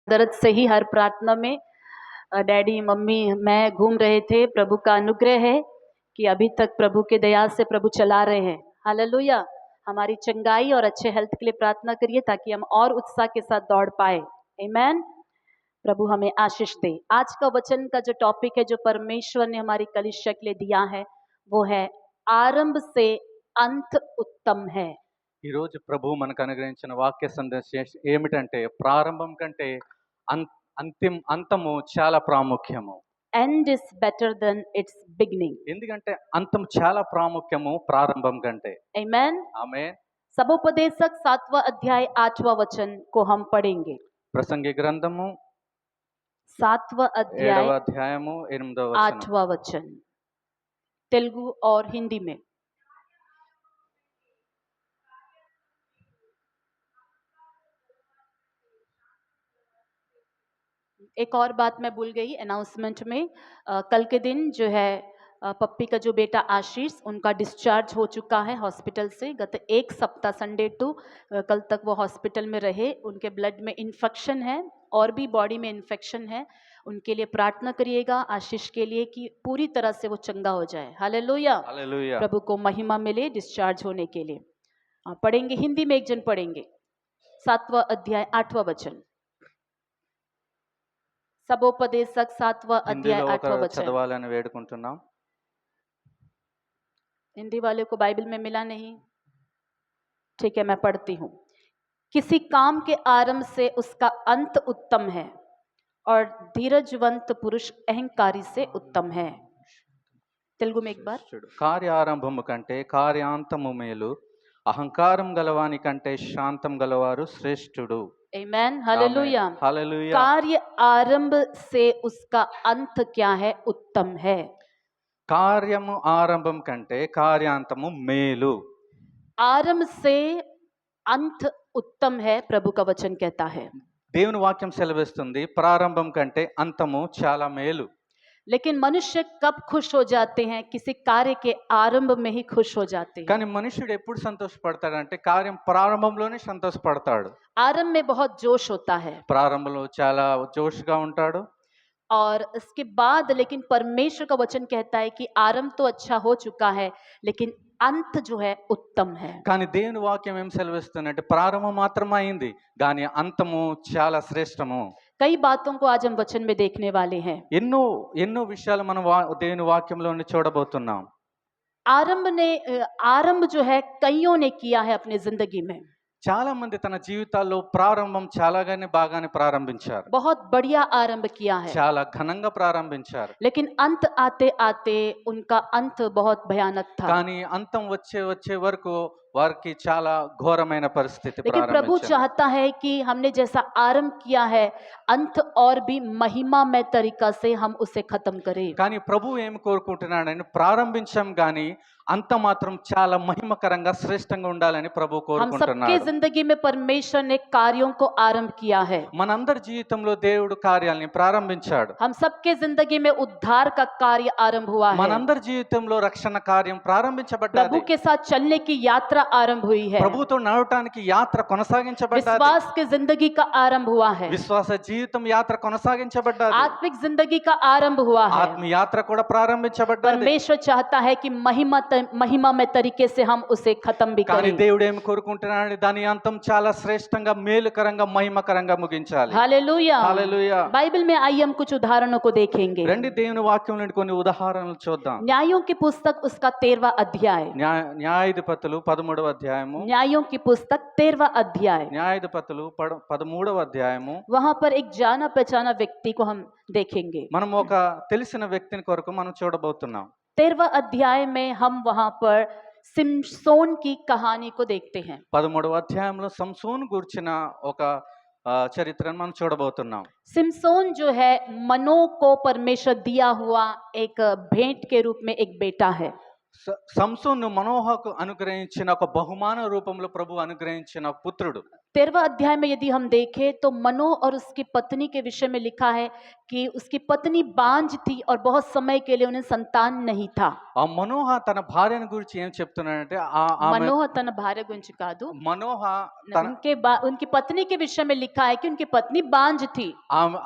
दर्द से ही हर प्रार्थना में डैडी मम्मी मैं घूम रहे थे। प्रभु का अनुग्रह है कि अभी तक प्रभु के दया से प्रभु चला रहे हैं। हालेलुया। हमारी चंगाई और अच्छे हेल्थ के लिए प्रार्थना करिए ताकि हम और उत्साह के साथ दौड़ पाए। आमीन। प्रभु हमें आशीष दे। आज का वचन का जो टॉपिक है जो परमेश्वर ने हमारी कलीसिया के लिए दिया है वो है आरंभ से अंत उत्तम है। ఈ రోజు ప్రభు మనకు అనుగ్రహించిన వాక్య సందేశం ఏమిటంటే ప్రారంభం కంటే అంతము చాలా ప్రాముఖ్యము. End is better than its beginning. ఎందుకంటే అంతం చాలా ప్రాముఖ్యము ప్రారంభం కంటే. Amen. ఆమేన్. सबोपदेशक 7वां अध्याय 8वां वचन को हम पढ़ेंगे. ప్రసంగి గ్రంథము 7वां अध्याय 7వ అధ్యాయము 8వ వచనం. 8वां वचन तेलुगु और हिंदी में. एक और बात मैं भूल गई अनाउंसमेंट में, कल के दिन जो है पप्पी का जो बेटा आशीष उनका डिस्चार्ज हो चुका है हॉस्पिटल से। गत एक सप्ताह संडे टू कल तक वो हॉस्पिटल में रहे। उनके ब्लड में इन्फेक्शन है और भी बॉडी में इन्फेक्शन है। उनके लिए प्रार्थना करिएगा आशीष के लिए कि पूरी तरह से वो चंगा हो जाए। हालेलुया। हालेलुया। प्रभु को महिमा मिले डिस्चार्ज होने के लिए। पढ़ेंगे हिंदी में, एक जन पढ़ेंगे 7वां अध्याय 8वां वचन। सबोपदेशक 7वां अध्याय 8वां वचन చదవాలని వేడుకుంటున్నాం. हिंदी वाले को बाइबल में मिला नहीं? ठीक है, मैं पढ़ती हूँ। किसी काम के आरंभ से उसका अंत उत्तम है और धीरजवंत पुरुष अहंकारी से उत्तम है। तेलुगु में एक बार। కార్యారంభము కంటే కార్యాంతము మేలు, అహంకారం గలవాని కంటే శాంతం గలవారు శ్రేష్ఠుడు. आमीन। हालेलुया। हालेलुया। कार्य आरंभ से उसका अंत क्या है? उत्तम है। కార్యము ఆరంభం కంటే కార్యాంతము మేలు. आरंभ से अंत उत्तम है, प्रभु का वचन कहता है। దేవుని వాక్యం సెలవిస్తుంది ప్రారంభం కంటే అంతము చాలా మేలు. लेकिन मनुष्य कब खुश हो जाते हैं? किसी कार्य के आरंभ में ही खुश हो जाते हैं। కానీ మనుషుడు ఎప్పుడు సంతోషపడతాడంటే కార్యం ప్రారంభంలోనే సంతోషపడతాడు. आरंभ में बहुत जोश होता है ప్రారంభంలో చాలా జోష్గా ఉంటాడు. और इसके बाद लेकिन परमेश्वर का वचन कहता है कि आरंभ तो अच्छा हो चुका है लेकिन अंत जो है उत्तम है। కానీ దేవుని వాక్యం ఏం సెలవిస్తుందంటే ప్రారంభం మాత్రం అయింది కానీ అంతము చాలా శ్రేష్టము. कई बातों को आज हम वचन में देखने वाले हैं। ఎన్నో ఎన్నో విషయాలు మనం దేవుని వాక్యంలో చూడబోతున్నాం. आरंभ जो है कईयों ने किया है अपने जिंदगी में। చాలా మంది తన జీవితాల్లో ప్రారంభం బాగానే ప్రారంభించారు. बहुत बढ़िया आरंभ किया है, చాలా ఘనంగా ప్రారంభించారు. लेकिन अंत आते आते उनका अंत बहुत भयानक था। కానీ అంతం వచ్చే వరకు వారికి చాలా ఘోరమైన పరిస్థితి लेकिन प्रभु चाहता है कि हमने जैसा आरंभ किया है अंत और भी महिमामय तरीका से हम उसे खत्म करें। కానీ ప్రభు ఏం కోరుకుంటున్నాడని ప్రారంభించాం కానీ అంత మాత్రం చాలా మహిమకరంగా శ్రేష్టంగా ఉండాలని ప్రభు हम కోరుకుంటున్నాడు. सबके जिंदगी में परमेश्वर ने कार्यों को आरंभ किया है। మనందరి జీవితంలో దేవుడు కార్యాలని ప్రారంభించాడు. हम सबके जिंदगी में उद्धार का कार्य आरंभ हुआ है। మనందరి జీవితంలో రక్షణ కార్యం ప్రారంభించబడ్డది. प्रभु के साथ चलने की यात्रा आरंभ हुई है। ప్రభుతో నడవడానికి యాత్ర కొనసాగించబడ్డది. विश्वास की जिंदगी का आरंभ हुआ है। విశ్వాస జీవితం యాత్ర కొనసాగించబడ్డది. आत्मिक जिंदगी का आरंभ हुआ है। ఆత్మ యాత్ర కూడా ప్రారంభించబడ్డది. परमेश्वर चाहता है कि महिमामय तरीके से हम उसे खत्म भी కానీ करें। దేవుడు ఏం కోరుకుంటున్నాడు? దాని అంతం చాలా శ్రేష్టంగా మేలుకరంగా మహిమకరంగా ముగించాలి. हालेलूया। हालेलुया। बाइबल में आइए हम कुछ उदाहरणों को देखेंगे। రండి దేవుని వాక్యం నుండి కొన్ని ఉదాహరణలు చూద్దాం. न्यायों की पुस्तक उसका 13वां अध्याय। న్యాయాధిపతులు 13వ అధ్యాయము. न्यायों की पुस्तक 13वां अध्याय। న్యాయాధిపతులు 13వ అధ్యాయము. वहां पर एक जाना पहचाना व्यक्ति को हम देखेंगे। మనం ఒక తెలిసిన వ్యక్తిని కొరకు మనం చూడబోతున్నాం. 13वां अध्याय में हम वहां पर सिमसोन की कहानी को देखते हैं। 13వ అధ్యాయంలో సంసోను గురించిన ఒక చరిత్రను మనం చూడబోతున్నాం. सिमसोन जो है मनो को परमेश्वर दिया हुआ एक भेंट के रूप में एक बेटा है। సంసోను మనోహకు అనుగ్రహించిన ఒక బహుమాన రూపంలో ప్రభు అనుగ్రహించిన పుత్రుడు. 13वां अध्याय में यदि हम देखें तो मनोह और उसकी पत्नी के विषय में लिखा है कि उसकी पत्नी बांझ थी और बहुत समय के लिए उन्हें संतान नहीं था। ఆ మనోహ తన భార్యను గురించి ఏం చెప్తున్నాడంటే ఆమె मनोह तन भार्य गुंज कादू మనోహ తన उनकी पत्नी के विषय में लिखा है कि उनकी पत्नी बांझ थी।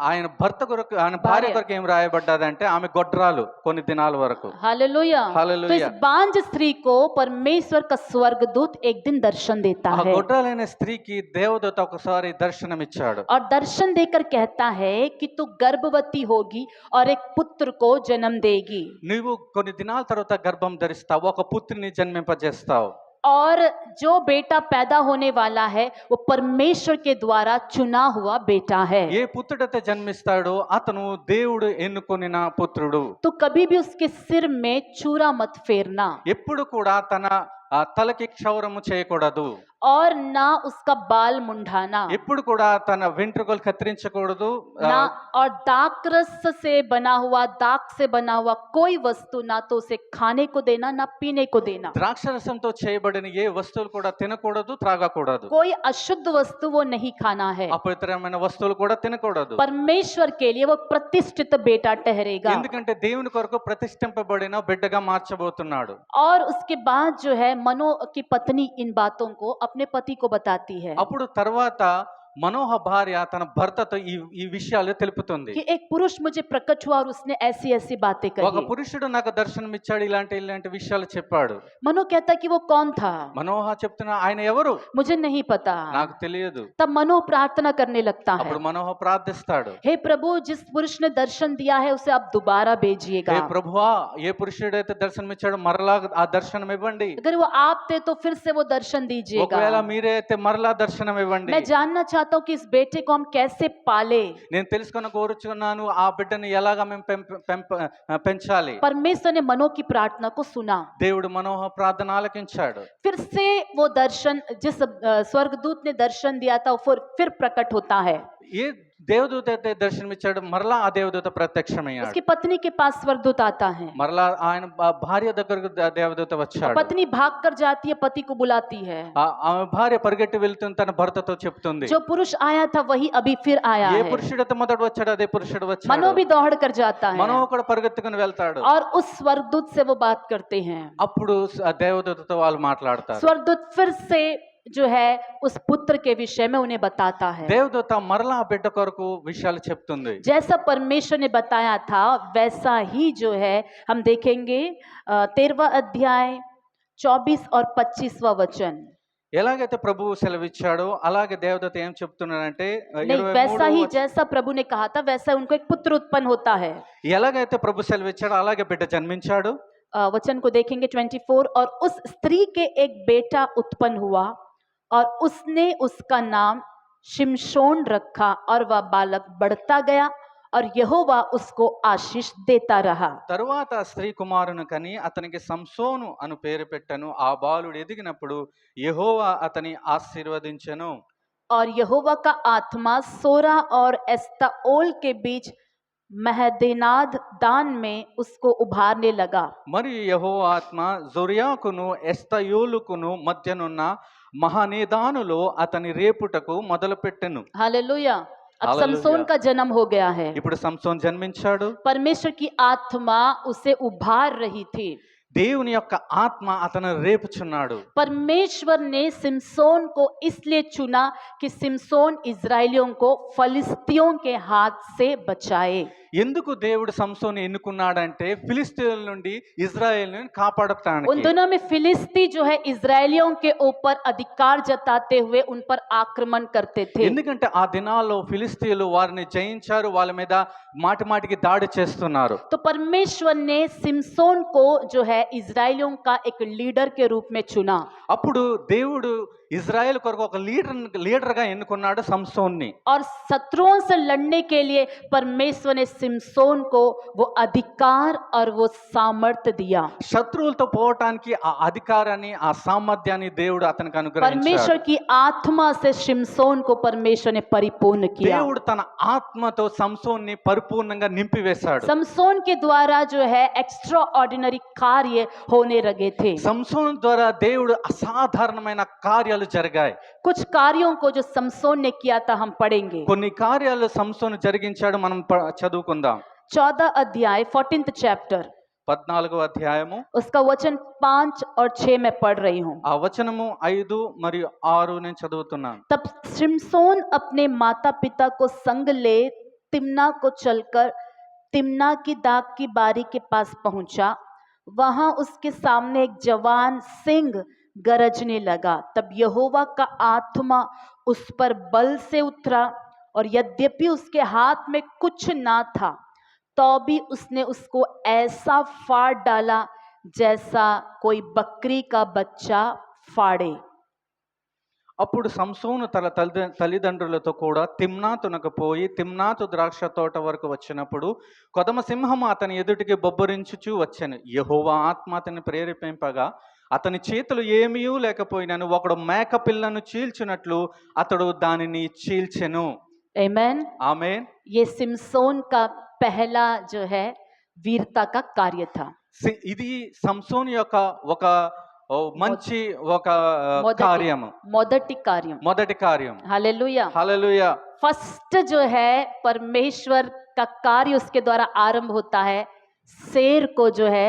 ఆయన భర్త కొరకు ఆయన భార్య కొరకు ఏం రాయబడ్డదంటే ఆమె గొడ్రాలు కొన్ని దినాల వరకు. हालेलुया। तो హల్లెలూయా. इस बांझ स्त्री को परमेश्वर का स्वर्गदूत एक दिन दर्शन देता ఆ है గొడ్రాలైన స్త్రీకి దేవదూత ఒకసారి దర్శనం ఇచ్చాడు. और दर्शन देकर कहता है कि तू गर्भवती होगी और एक पुत्र को जन्म देगी నువ్వు కొన్ని దినాల తర్వాత గర్భం ధరిస్తావు, ఒక పుత్రుని జన్మింపజేస్తావు. और जो बेटा पैदा होने वाला है वो परमेश्वर के द्वारा चुना हुआ बेटा है। ఏ పుత్రుడైతే జన్మిస్తాడో అతను దేవుడు ఎన్నుకొనిన పుత్రుడు. तो कभी भी उसके सिर में चूरा मत फेरना ఎప్పుడు కూడా తన తలకి క్షౌరము చేయకూడదు, और ना उसका बाल मुंडाना ఎప్పుడు కూడా తన వెంట్రుకలు కత్తిరించకూడదు. ना, और दाखरस से बना हुआ, दाख से बना हुआ कोई वस्तु ना तो उसे खाने को देना ना पीने को देना। ద్రాక్షరసంతో చేయబడిన ఏ వస్తువులు కూడా తినకూడదు, త్రాగకూడదు. कोई अशुद्ध वस्तु वो नहीं खाना है। అపవిత్రమైన వస్తువులు కూడా తినకూడదు. परमेश्वर के लिए वो प्रतिष्ठित बेटा ठहरेगा। ఎందుకంటే దేవుని కొరకు ప్రతిష్ఠింపబడిన బిడ్డగా మార్చబోతున్నాడు. और उसके बाद जो है मनो की पत्नी इन बातों को अपने पति को बताती है అప్పుడు తర్వాత మనోహ భార్య తన భర్తతో ఈ విషయాలు తెలుపుతుంది. कि एक पुरुष मुझे प्रकट हुआ और उसने ऐसी ऐसी बातें ఒక कही। పురుషుడు నాకు దర్శనం ఇచ్చాడు, ఇలాంటి విషయాలు చెప్పాడు. मनो कहता कि वो कौन था, మనోహ చెప్తున్నా ఆయన ఎవరు मुझे नहीं पता। నాకు తెలియదు. तब मनो प्रार्थना करने लगता है, అప్పుడు మనోహ ప్రార్థిస్తాడు, हे प्रभु जिस पुरुष ने दर्शन दिया है उसे आप दोबारा भेजिएगा। హే ప్రభువా, ఏ పురుషుడైతే దర్శనం ఇచ్చాడో మరలా ఆ దర్శనం ఇవ్వండి. अगर वो आप थे तो फिर से वो दर्शन दीजिएगा। ఒకవేళ మీరే అయితే మరలా దర్శనం ఇవ్వండి. मैं जानना चाहता हूँ कि इस बेटे को हम कैसे पाले। నేను తెలుసుకున్న కోరుచున్నాను ఆ బిడ్డని ఎలాగా మేము పెంచాలి. परमेश्वर ने मनो की प्रार्थना को सुना। దేవుడు మనోహ ప్రార్థన ఆలకించాడు. फिर से वो दर्शन जिस स्वर्गदूत ने दर्शन दिया था वो फिर प्रकट होता है। ఏ దేవదూత అయితే దర్శనమిచ్చాడు మరలా ఆ దేవదూత ప్రత్యక్షమయ్యాడు. उसकी पत्नी के पास स्वर्गदूत आता है, మరలా ఆయన భార్య దగ్గరకు దేవదూత వచ్చాడు. पत्नी भाग कर जाती है, पति को बुलाती है। ఆమె భార్య పరిగెట్టి వెళ్తుంది, తన భర్తతో చెప్తుంది, जो पुरुष आया था वही अभी फिर आया ఏ है। పురుషుడైతే మొదట వచ్చాడు అదే పురుషుడు मनो వచ్చాడు. भी दौड़ कर जाता है మనో కూడా పరిగెత్తుకుని వెళ్తాడు. और उस स्वर्गदूत से वो बात करते हैं। అప్పుడు ఆ దేవదూతతో వాళ్ళు మాట్లాడతారు. स्वर्गदूत फिर से जो है उस पुत्र के विषय में उन्हें बताता है। దేవదూత మరలా ఆ బిడ్డ కొరకు విషయాలు చెప్తుంది. जैसा परमेश्वर ने बताया था वैसा ही जो है हम देखेंगे 13वां अध्याय 24 और 25वां वचन। ఎలాగైతే ప్రభువు సెలవిచ్చాడో అలాగే దేవదూత ఏం చెప్తున్నాడంటే नहीं, वैसा ही जैसा प्रभु ने कहा था वैसा उनको एक पुत्र उत्पन्न होता है। ఎలాగైతే ప్రభు సెలవిచ్చాడో అలాగే బిడ్డ జన్మించాడు. वचन को देखेंगे 24, और उस स्त्री के एक बेटा उत्पन्न हुआ और उसने उसका नाम शिमशोन रखा और वह बालक बढ़ता गया और यहोवा उसको आशीष देता रहा। తరువాత స్త్రీ కుమారుని కని అతనికి సంసోను అను పేరు పెట్టెను. ఆ బాలుడు ఎదిగినప్పుడు యెహోవా అతని ఆశీర్వదించెను. और यहोवा का आत्मा सोरा और एस्ताओल के बीच महदेनाद दान में उसको उभारने लगा। మరియు యెహోవా ఆత్మ జొరియాకును ఎస్తయోలుకును మధ్యనున్న మహానేదానులో అతని రేపుటకు మొదలుపెట్టెను. हालेलुया। अब हालेलुया। समसोन का जन्म हो गया है। ఇప్పుడు సంసోన్ జన్మించాడు. परमेश्वर की आत्मा उसे उभार रही थी। దేవుని యొక్క ఆత్మ అతను రేపుచున్నాడు. परमेश्वर ने सिमसोन को इसलिए चुना कि सिमसोन इजराइलियों को फलिस्तियों के हाथ से बचाए। ఎందుకు దేవుడు సంసోను ఎన్నుకున్నాడంటే ఫిలిస్తీయుల నుండి ఇజ్రాయెల్ని उन కాపాడటానికి. दोनों में फिलिस्ती जो है इजराइलियों के ऊपर अधिकार जताते हुए उन पर आक्रमण करते थे। ఎందుకంటే ఆ దినాల్లో ఫిలిస్తీయులు వారిని జయించారు, వాళ్ళ మీద మాటి మాటికి దాడి చేస్తున్నారు. तो परमेश्वर ने सिमसोन को जो है इजराइलियों का एक लीडर के रूप में चुना। అప్పుడు దేవుడు ఇజ్రాయెల్ కొరకు ఒక లీడర్ గా ఎన్నుకున్నాడు సంసోన్ని. और शत्रुओं से लड़ने के लिए परमेश्वर ने सिमसोन को वो अधिकार और वो सामर्थ्य दिया। శత్రువులతో పోవటానికి ఆ అధికారాన్ని ఆ సామర్థ్యాన్ని దేవుడు అతనికి అనుగ్రహించాడు. परमेश्वर की आत्मा से सिमसोन को परमेश्वर ने परिपूर्ण किया। దేవుడు తన ఆత్మతో సంసోన్ని పరిపూర్ణంగా నింపివేశాడు. समसोन के द्वारा जो है एक्स्ट्रा ऑर्डिनरी कार्य होने लगे थे। సంసోన్ ద్వారా దేవుడు అసాధారణమైన కార్యాలు జరిగాయి. कुछ कार्यों को जो समसोन ने किया था हम पढ़ेंगे। కొన్ని కార్యాలు సంసోను జరిగించాడు, మనం చదువుకుందాం. 14 अध्याय 14th चैप्टर 14వ అధ్యాయము उसका वचन 5 और 6 में पढ़ रही हूँ। ఆ వచనము 5 మరియు 6 నేను చదువుతున్నాను. तब सिमसोन अपने माता पिता को संग ले तिम्ना को चलकर तिम्ना की दाग की बारी के पास पहुंचा। वहां उसके सामने एक जवान सिंह गरजने लगा। तब यहोवा का आत्मा उस पर बल से उतरा और यद्यपि उसके हाथ में कुछ ना था तो भी उसने उसको ऐसा फाड़ डाला जैसा कोई बकरी का बच्चा फाड़े। అప్పుడు సంసోను తన తల్లిదండ్రులతో కూడా తిమ్నాతునకు పోయి తిమ్నాతు ద్రాక్ష తోట వరకు వచ్చినప్పుడు కొదమ సింహము అతని ఎదుటికి బొబ్బరించుచూ వచ్చెను. యెహోవా ఆత్మ అతన్ని ప్రేరేపింపగా అతని చేతులు ఏమీ లేకపోయినను ఒకడు మేక పిల్లను చీల్చినట్లు అతడు దానిని చీల్చెను. आमेन। ఆమేన్. ये सिमसोन का पहला जो है वीरता का कार्य था। ఇది సంసోను యొక్క ఒక మంచి ఒక మొదటి కార్యం। మొదటి కార్యం। Hallelujah hallelujah. फर्स्ट जो है परमेश्वर का कार्य उसके द्वारा आरंभ होता है। शेर को जो है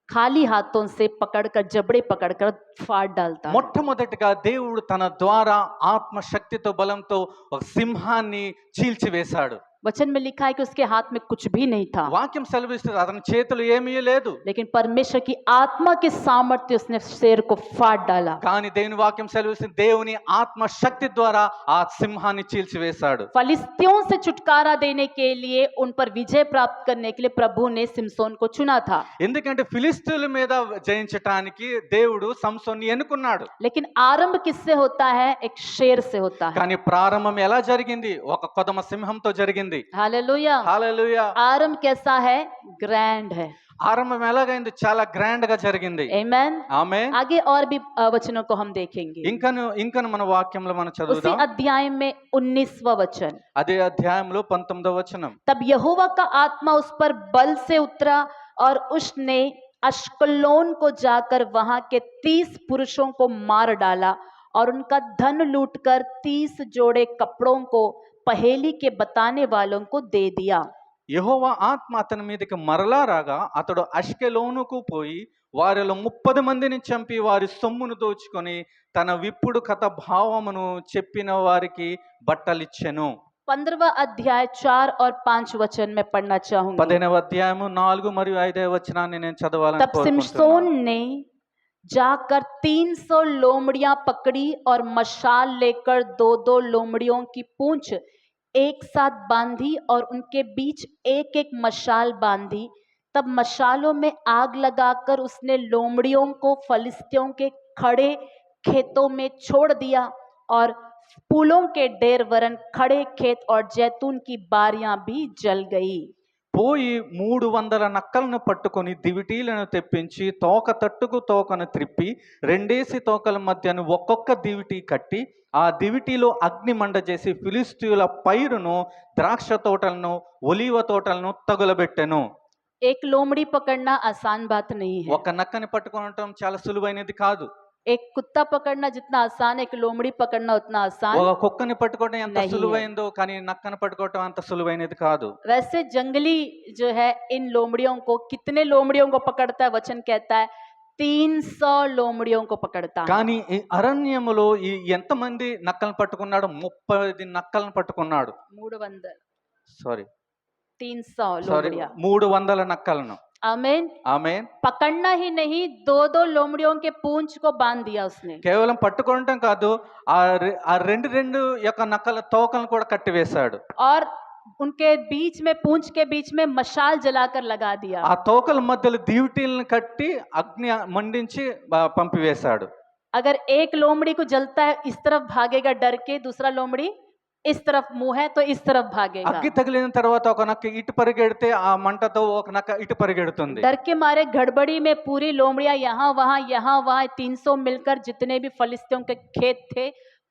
खाली हाथों से पकड़कर जबड़े पकड़कर फाड़ डालता है। మొట్టమొదటిగా దేవుడు తన ద్వారా ఆత్మశక్తితో బలంతో ఒక సింహాన్ని చీల్చివేశాడు. वचन में लिखा है कि उसके हाथ में कुछ भी नहीं था, వాక్యం సెలవిస్తుంది అతని చేతులు ఏమీ లేదు, लेकिन परमेश्वर की आत्मा के सामर्थ्य उसने शेर को फाड़ डाला। కానీ దేవుని వాక్యం సెలవిస్తుంది దేవుని ఆత్మశక్తి ద్వారా ఆ సింహాన్ని చీల్చివేశాడు. फलिस्तियों से छुटकारा देने के लिए उन पर विजय प्राप्त करने के लिए प्रभु ने सिमसोन को चुना था। ఎందుకంటే ఫిలిష్తీయుల మీద జయించడానికి దేవుడు సంసోన్ని ఎన్నుకున్నాడు. लेकिन आरंभ किससे होता है? एक शेर से होता है। కానీ ప్రారంభం ఎలా జరిగింది? ఒక కొదమ సింహంతో జరిగింది. हालेलुया। హల్లెలూయా। आरंभ कैसा है? ग्रैंड है। ఆరంభం ఎలాగైంది? చాలా గ్రాండ్ గా జరిగింది. आमेन। ఆమేన్। आगे और भी वचनों को हम देखेंगे। ఇంకా మన వాక్యంలో మనం उसी చదువుదాం. अध्याय में 19वां वचन। అదే అధ్యాయంలో 19వ వచనం. तब यहोवा का आत्मा उस पर बल से उतरा और उसने अश्कलोन को जाकर वहां के 30 पुरुषों को मार डाला और उनका धन लूटकर 30 जोड़े कपड़ों को पहेली के बताने वालों को दे दिया। యెహోవా ఆత్మ అతని మీదకి మరలా రాగా అతడు అష్కెలోనుకు పోయి వారిలో 30 మందిని చంపి వారి సొమ్మును దోచుకొని తన విప్పుడు కథ భావమును చెప్పిన వారికి బట్టలిచ్చెను. 15वां अध्याय 4 और 5 वचन में पढ़ना चाहूंगी। 15వ అధ్యాయము 4 మరియు 5వ వచనాన్ని నేను చదవాలని तब सिमसोन ने जाकर 300 लोमड़ियां पकड़ी और मशाल लेकर 2-2 लोमड़ियों की पूंछ एक साथ बांधी और उनके बीच एक एक मशाल बांधी। तब मशालों में आग लगाकर उसने लोमड़ियों को फलिस्तियों के खड़े खेतों में छोड़ दिया और फूलों के ढेर वरन खड़े खेत और जैतून की बारियां भी जल गई। పోయి 300 నక్కలను పట్టుకొని దివిటీలను తెప్పించి తోక తట్టుకు తోకను త్రిప్పి రెండేసి తోకల మధ్యను ఒక్కొక్క దివిటీ కట్టి ఆ దివిటీలో అగ్ని మండ చేసి ఫిలిష్తీయుల పైరును ద్రాక్ష తోటలను ఒలీవ తోటలను తగులబెట్టెను. एक लोमड़ी पकड़ना आसान बात नहीं है। ఒక నక్కని పట్టుకోవటం చాలా సులువైనది కాదు. एक कुत्ता पकड़ना जितना आसान है, एक लोमड़ी पकड़ना उतना आसान ఒక కుక్కని పట్టుకోవడం ఎంత नहीं है। సులువైందో కానీ నక్కని పట్టుకోవటం అంత సులువైనది కాదు. वैसे जंगली जो है इन लोमड़ियों को कितने लोमड़ियों को पकड़ता है? वचन कहता है 300 लोमड़ियों को पकड़ता है। కానీ ఈ అరణ్యములో ఈ ఎంతమంది నక్కలను పట్టుకున్నాడు? 30 నక్కలను పట్టుకున్నాడు. 300 సారీ लोमड़ियां। 300 నక్కలను. आमीन। ఆమేన్. पकड़ना ही नहीं, 2-2 लोमड़ियों के पूंछ को बांध दिया उसने। కేవలం పట్టుకోవటం కాదు, ఆ రెండు యొక్క నక్కల తోకలను కూడా కట్టివేశాడు. और उनके बीच में पूंछ के बीच में मशाल जलाकर लगा दिया। ఆ తోకల మధ్యలో దివిటీలను కట్టి అగ్ని మండించి పంపివేశాడు. अगर एक लोमड़ी को जलता है, इस तरफ भागेगा डर के, दूसरा लोमड़ी इस तरफ मुंह है तो इस तरफ भागेगा। అగ్గి తగిలిన తర్వాత ఒక నక్క ఇటు పరిగెడితే ఆ మంటతో ఒక నక్క ఇటు పరిగెడుతుంది. डर के मारे गड़बड़ी में पूरी लोमड़ियां यहाँ वहां 300 मिलकर जितने भी फलिस्तियों के खेत थे,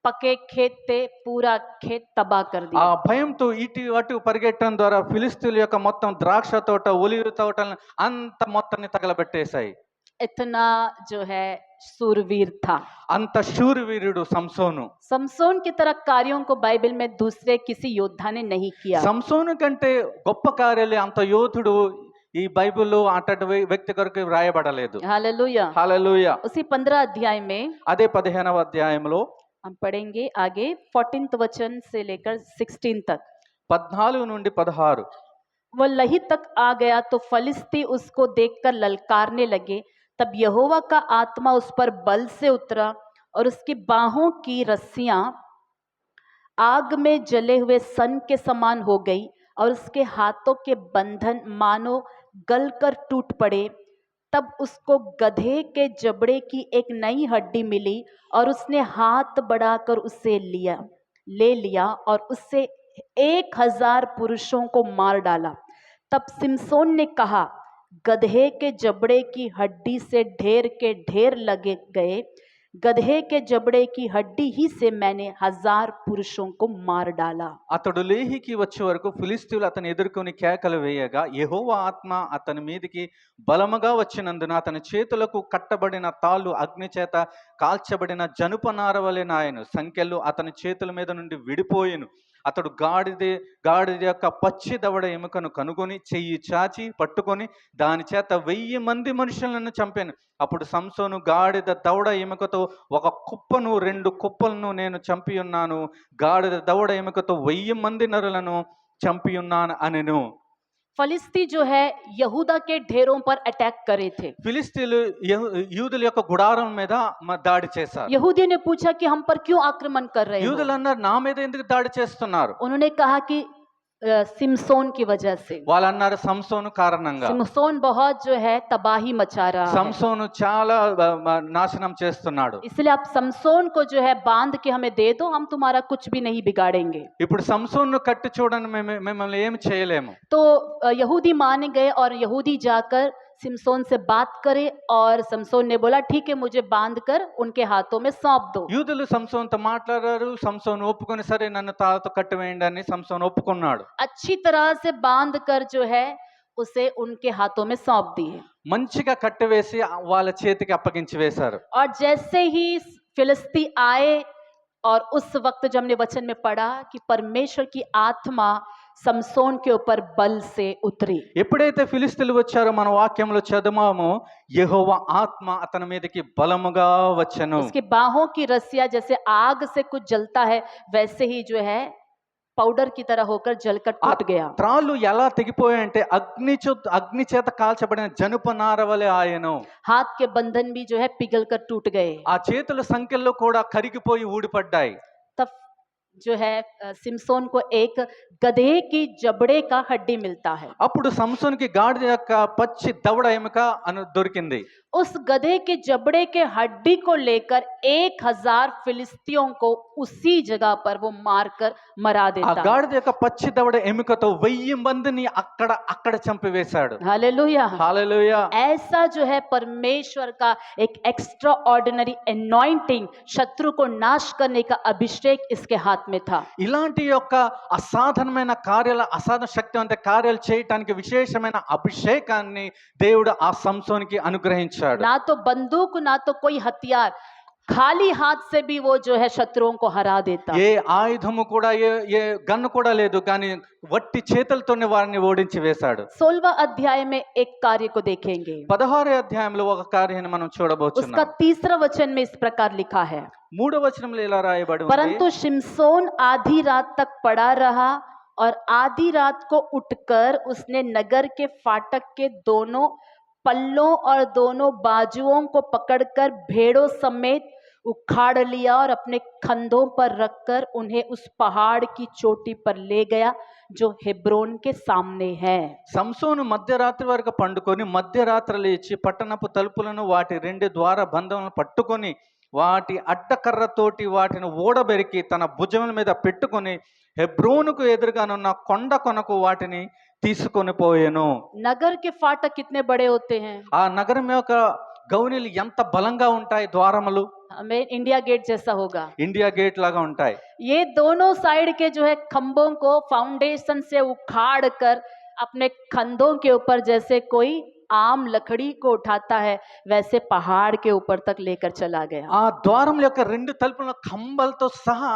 पके खेत थे, पूरा खेत तबाह कर ఆ दिया। భయంతో ఇటు అటు పరిగెట్టడం ద్వారా ఫిలిస్తీన్ల యొక్క మొత్తం ద్రాక్ష తోట, ఒలీవ తోటలను అంత మొత్తాన్ని తగలబెట్టేశాయి. इतना जो है सूरवीर था। అంత శూరవీరుడు సంసోను. समसोन की तरह कार्यों को बाइबल में दूसरे किसी योद्धा ने नहीं किया। సంసోను కంటే గొప్ప కార్యాలు అంత యోధుడు ఈ బైబిల్లో అటువంటి వ్యక్తి కొరకు వ్రాయబడలేదు. हालेलुया। హల్లెలూయా. उसी 15 अध्याय में అదే 15వ అధ్యాయంలో हम पढ़ेंगे आगे 14th वचन से लेकर 16 तक। 14 నుండి 16. वह लही तक आ गया तो फलिस्ती उसको देखकर ललकारने लगे। तब यहोवा का आत्मा उस पर बल से उतरा और उसकी बाहों की रस्सियां आग में जले हुए सन के समान हो गई और उसके हाथों के बंधन मानो गलकर टूट पड़े। तब उसको गधे के जबड़े की एक नई हड्डी मिली और उसने हाथ बढ़ाकर उसे ले लिया और उससे 1000 पुरुषों को मार डाला। तब सिमसोन ने कहा, गधे के जबड़े की हड्डी से ढेर के ढेर लगे गए, गधे के जबड़े की हड्डी ही से मैंने 1000 पुरुषों को मार डाला। అతడు లేహికి వచ్చే వరకు ఫిలిస్తీయులు అతను ఎదుర్కొని కేకలు వేయగా యెహోవా ఆత్మ అతని మీదికి బలముగా వచ్చినందున అతని చేతులకు కట్టబడిన తాళ్ళు అగ్ని చేత కాల్చబడిన జనుపనార వలె నాయను సంఖ్యలు అతని చేతుల మీద నుండి విడిపోయెను. అతడు గాడిద యొక్క పచ్చి దవడ ఎముకను కనుగొని చెయ్యి చాచి పట్టుకొని దాని చేత 1000 మంది మనుషులను చంపాను. అప్పుడు సంసోను గాడిద దవడ ఎముకతో ఒక కుప్పను 2 కుప్పలను నేను చంపి ఉన్నాను, గాడిద దవడ ఎముకతో 1000 మంది నరులను చంపి ఉన్నాను అనెను. फलिस्ती जो है यहूदा के ढेरों पर अटैक करे थे। ఫిలిస్తీయులు యూదుల యొక్క గుడారం మీద దాడి చేశారు. यहूदियों ने पूछा कि हम पर क्यों आक्रमण कर रहे हो? యూదులు అన్నారు, నా మీద ఎందుకు దాడి చేస్తున్నారు? उन्होंने कहा कि सिमसोन की वजह से। వాళ్ళు అన్నారు, సంసోను కారణంగా. सिमसोन बहुत जो है तबाही मचा रहा है, సంసోను చాలా నాశనం చేస్తున్నాడు. इसलिए आप समसोन को जो है बांध के हमें दे दो, हम तुम्हारा कुछ भी नहीं बिगाड़ेंगे। ఇప్పుడు సంసోను కట్టి చూడండి, మిమ్మల్ని ఏం చేయలేము. तो यहूदी मान गए और यहूदी जाकर सिमसोन से बात करे और समसोन ने बोला, ठीक है, मुझे बांधकर उनके हाथों में सौंप दो। యూదులు సంసోనుతో మాట్లాడారు. సంసోను ఒప్పుకొని, సరే నన్ను తాళతో కట్టివేయండి అని సంసోను ఒప్పుకున్నాడు. अच्छी तरह से बांध कर जो है उसे उनके हाथों में सौंप दिए మంచిగా కట్టివేసి వాళ్ళ చేతికి అప్పగించి వేశారు. और जैसे ही फिलिस्ती आए और उस वक्त जब हमने वचन में पढ़ा कि परमेश्वर की आत्मा समसोन के ऊपर बल से उतरी। ఎప్పుడైతే ఫిలిస్తీయులు వచ్చారో మన వాక్యంలో చదివామో, యెహోవా ఆత్మ అతని మీదకి బలముగా వచ్చెను. उसकी बाहों की रस्सियां जैसे आग से कुछ जलता है वैसे ही जो है पाउडर की तरह होकर जलकर टूट गया। త్రాళ్ళు ఎలా తెగిపోయాయంటే అగ్ని చేత కాల్చబడిన జనుపనార వలె ఆయను. हाथ के बंधन भी जो है पिघल कर टूट गए। ఆ చేతుల సంఖ్యల్లో కూడా కరిగిపోయి ఊడిపడ్డాయి. तब जो है सिमसोन को एक गधे की जबड़े का हड्डी मिलता है। అప్పుడు సంసోనుకి గాడిద యొక్క పచ్చి దవడ ఎముక దొరికింది. उस गधे के जबड़े के हड्डी को लेकर 1000 फिलिस्तियों को उसी जगह पर वो मारकर मरा ఆ देता है। గాడిద యొక్క పచ్చి దవడ ఎముకతో 1000 మందిని అక్కడ చంపివేశాడు. हालेलुया। హల్లెలూయా. ऐसा जो है परमेश्वर का एक एक्स्ट्रा ऑर्डिनरी एनॉइंटिंग, शत्रु को नाश करने का अभिषेक इसके हाथ में था। ఇలాంటి యొక్క అసాధారణమైన కార్యాలు, అసాధారణ శక్తివంత కార్యాలు చేయటానికి విశేషమైన అభిషేకాన్ని దేవుడు ఆ సంసోనికి అనుగ్రహించాడు. ना तो बंदूक ना तो कोई हथियार, खाली हाथ से भी वो जो है शत्रुओं को हरा देता। ఏ ఆయుధము కూడా ఏ గన్ను కూడా లేదు, కానీ వట్టి చేతులతోనే వారిని ఓడించి వేశాడు. 16वां अध्याय में एक कार्य को देखेंगे। 16వ అధ్యాయంలో ఒక కార్యాన్ని మనం उसका చూడబోతున్నాం. 3रा वचन में इस प्रकार लिखा है, 3వ వచనంలో ఇలా రాయబడి ఉంది, परंतु शिमसोन आधी रात तक पड़ा रहा और आधी रात को उठकर उसने नगर के फाटक के दोनों पल्लों और दोनों बाजुओं को पकड़कर भेड़ों समेत उखाड़ लिया और अपने कंधों पर रखकर उन्हें उस पहाड़ की चोटी पर ले गया जो हेब्रोन के सामने है। సంసోను మధ్యరాత్రి వరకు పండుకొని మధ్యరాత్రి లేచి పట్టణపు తలుపులను వాటి 2 ద్వార బంధములను పట్టుకొని వాటి అడ్డకర్రతోటి వాటిని ఊడబెరికి తన భుజముల మీద పెట్టుకొని హెబ్రోనుకు ఎదురుగానున్న కొండ కొనకు వాటిని తీసుకొని పోయెను. नगर के फाटक कितने बड़े होते हैं? ఆ నగరం యొక్క గౌనీలు ఎంత బలంగా ఉంటాయి, ద్వారములు हमें इंडिया गेट जैसा होगा। ఇండియా గేట్ లాగా ఉంటాయి. ये दोनों साइड के जो है खंभों को फाउंडेशन से उखाड़ कर अपने कंधों के ऊपर जैसे कोई आम लकड़ी को उठाता है वैसे पहाड़ के ऊपर तक लेकर चला गया। ఆ ద్వారముల యొక్క రెండు తలుపుల కంబలతో సహా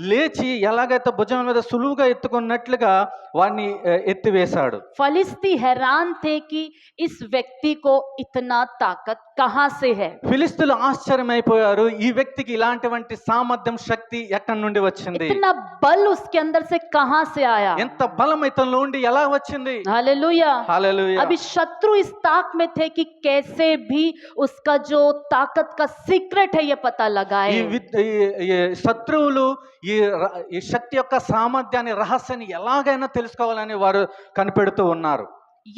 లేచి ఎలాగైతే భుజం మీద సులువుగా ఎత్తుకున్నట్లుగా వాడిని ఎత్తివేశాడు. फलिस्ती हैरान थे कि इस व्यक्ति को इतना ताकत कहां से है। ఫిలిష్తీయులు ఆశ్చర్యమైపోయారు, ఈ వ్యక్తికి ఇలాంటివంటి సామర్థ్యం, శక్తి ఎక్కడి నుండి వచ్చింది, इतना बल उसके अंदर से कहां से आया। ఎంత బలం ఇతనిలో ఉండి ఎలా వచ్చింది. हालेलुया। హల్లెలూయా. अभी शत्रु इस ताक में थे कि कैसे भी उसका जो ताकत का सीक्रेट है ये पता ఈ लगाए। ఈ శత్రువులు ఈ శక్తి యొక్క సామర్థ్యాన్ని, రహస్యాన్ని ఎలాగైనా తెలుసుకోవాలని వారు కనిపెడుతూ ఉన్నారు.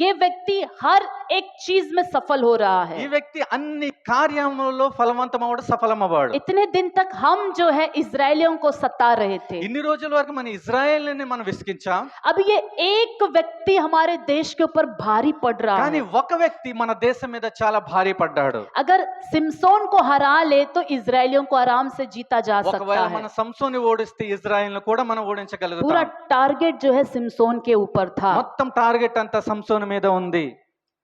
ये व्यक्ति हर एक चीज में सफल हो रहा ఈ है। వ్యక్తి అన్ని కార్యములలో ఫలవంతమవడు, సఫలమవ్వడు. इतने दिन तक हम जो है इजरायलियों को सता रहे थे। ఇన్ని రోజుల వరకు మన ఇజ్రాయేలుని మనం విసిగించాం. अब ये एक व्यक्ति हमारे देश के ऊपर भारी पड़ रहा కానీ है। ఒక వ్యక్తి మన దేశం మీద చాలా భారీ పడ్డాడు. अगर सिमसोन को हरा ले तो इजरायलियों को आराम से जीता जा सकता ఒకవేళ है। మన సంసోని ఓడిస్తే ఇజ్రాయేల్ను కూడా మనం पूरा ఓడించగలుగుతాం. टारगेट जो है सिमसोन के ऊपर था। మొత్తం టార్గెట్ అంతా సంసోని మీద ఉంది.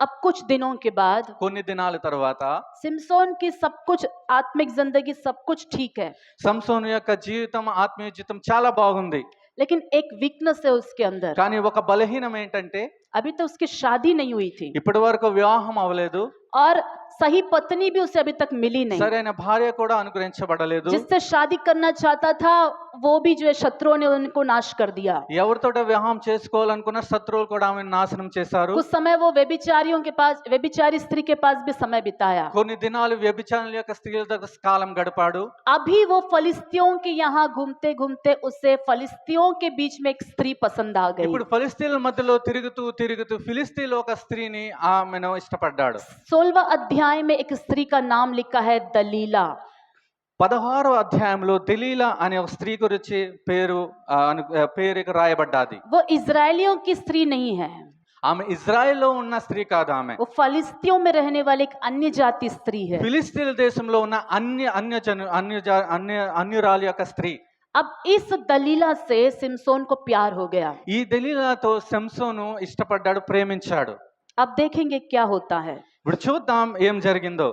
अब कुछ दिनों के बाद కొన్ని దినాల తర్వాత सिमसोन की सब कुछ आत्मिक जिंदगी सब कुछ ठीक है, సంసోను యొక్క జీవితం, ఆత్మీయ జీవితం చాలా బాగుంది. लेकिन एक वीकनेस है उसके अंदर। కానీ ఒక బలహీనం ఏంటంటే अभी तो उसकी शादी नहीं हुई थी ఇప్పటి వరకు వివాహం అవ్వలేదు, और सही पत्नी भी उसे अभी तक मिली नहीं। సరైన భార్య కూడా అనుగ్రహించబడలేదు. जिससे शादी करना चाहता था वो भी जो है शत्रुओं ने उनको नाश कर दिया। ఎవరితోట వివాహం చేసుకోవాలనుకున్న శత్రువులు కూడా ఆమెను నాశనం చేశారు. कुछ समय वो व्यभिचारियों के पास, व्यभिचारी स्त्री के पास भी समय बिताया। కొన్ని దినాలు వ్యభిచారుల యొక్క స్త్రీల దగ్గర కాలం గడిపాడు. अभी वो फलिस्तियों के यहाँ घूमते घूमते उसे फलिस्तियों के बीच में एक स्त्री पसंद आ गई। ఇప్పుడు ఫిలిస్తీన్ల మధ్యలో తిరుగుతూ తిరుగుతూ ఫిలిస్తీన్లో ఒక స్త్రీని ఆమెను ఇష్టపడ్డాడు. 16वां अध्याय में एक स्त्री का नाम लिखा है दलीला। 16వ అధ్యాయంలో దెలీలా అనే ఒక స్త్రీ గురించి పేరు రాయబడ్డాది. वो इजरायलियों की स्त्री नहीं है, ఆమె ఇజ్రాయెల్లో ఉన్న స్త్రీ కాదు. ఆమె वो फलिस्तियों में रहने वाली एक अन्य जाति स्त्री है। ఫిలిస్తీన్ దేశంలో ఉన్న అన్యురాలి యొక్క స్త్రీ. अब इस दलीला से सिमसोन को प्यार हो गया। ఈ దెలీలాతో సంసోను ఇష్టపడ్డాడు, ప్రేమించాడు. अब देखेंगे क्या होता है। ఇప్పుడు చూద్దాం ఏం జరిగిందో.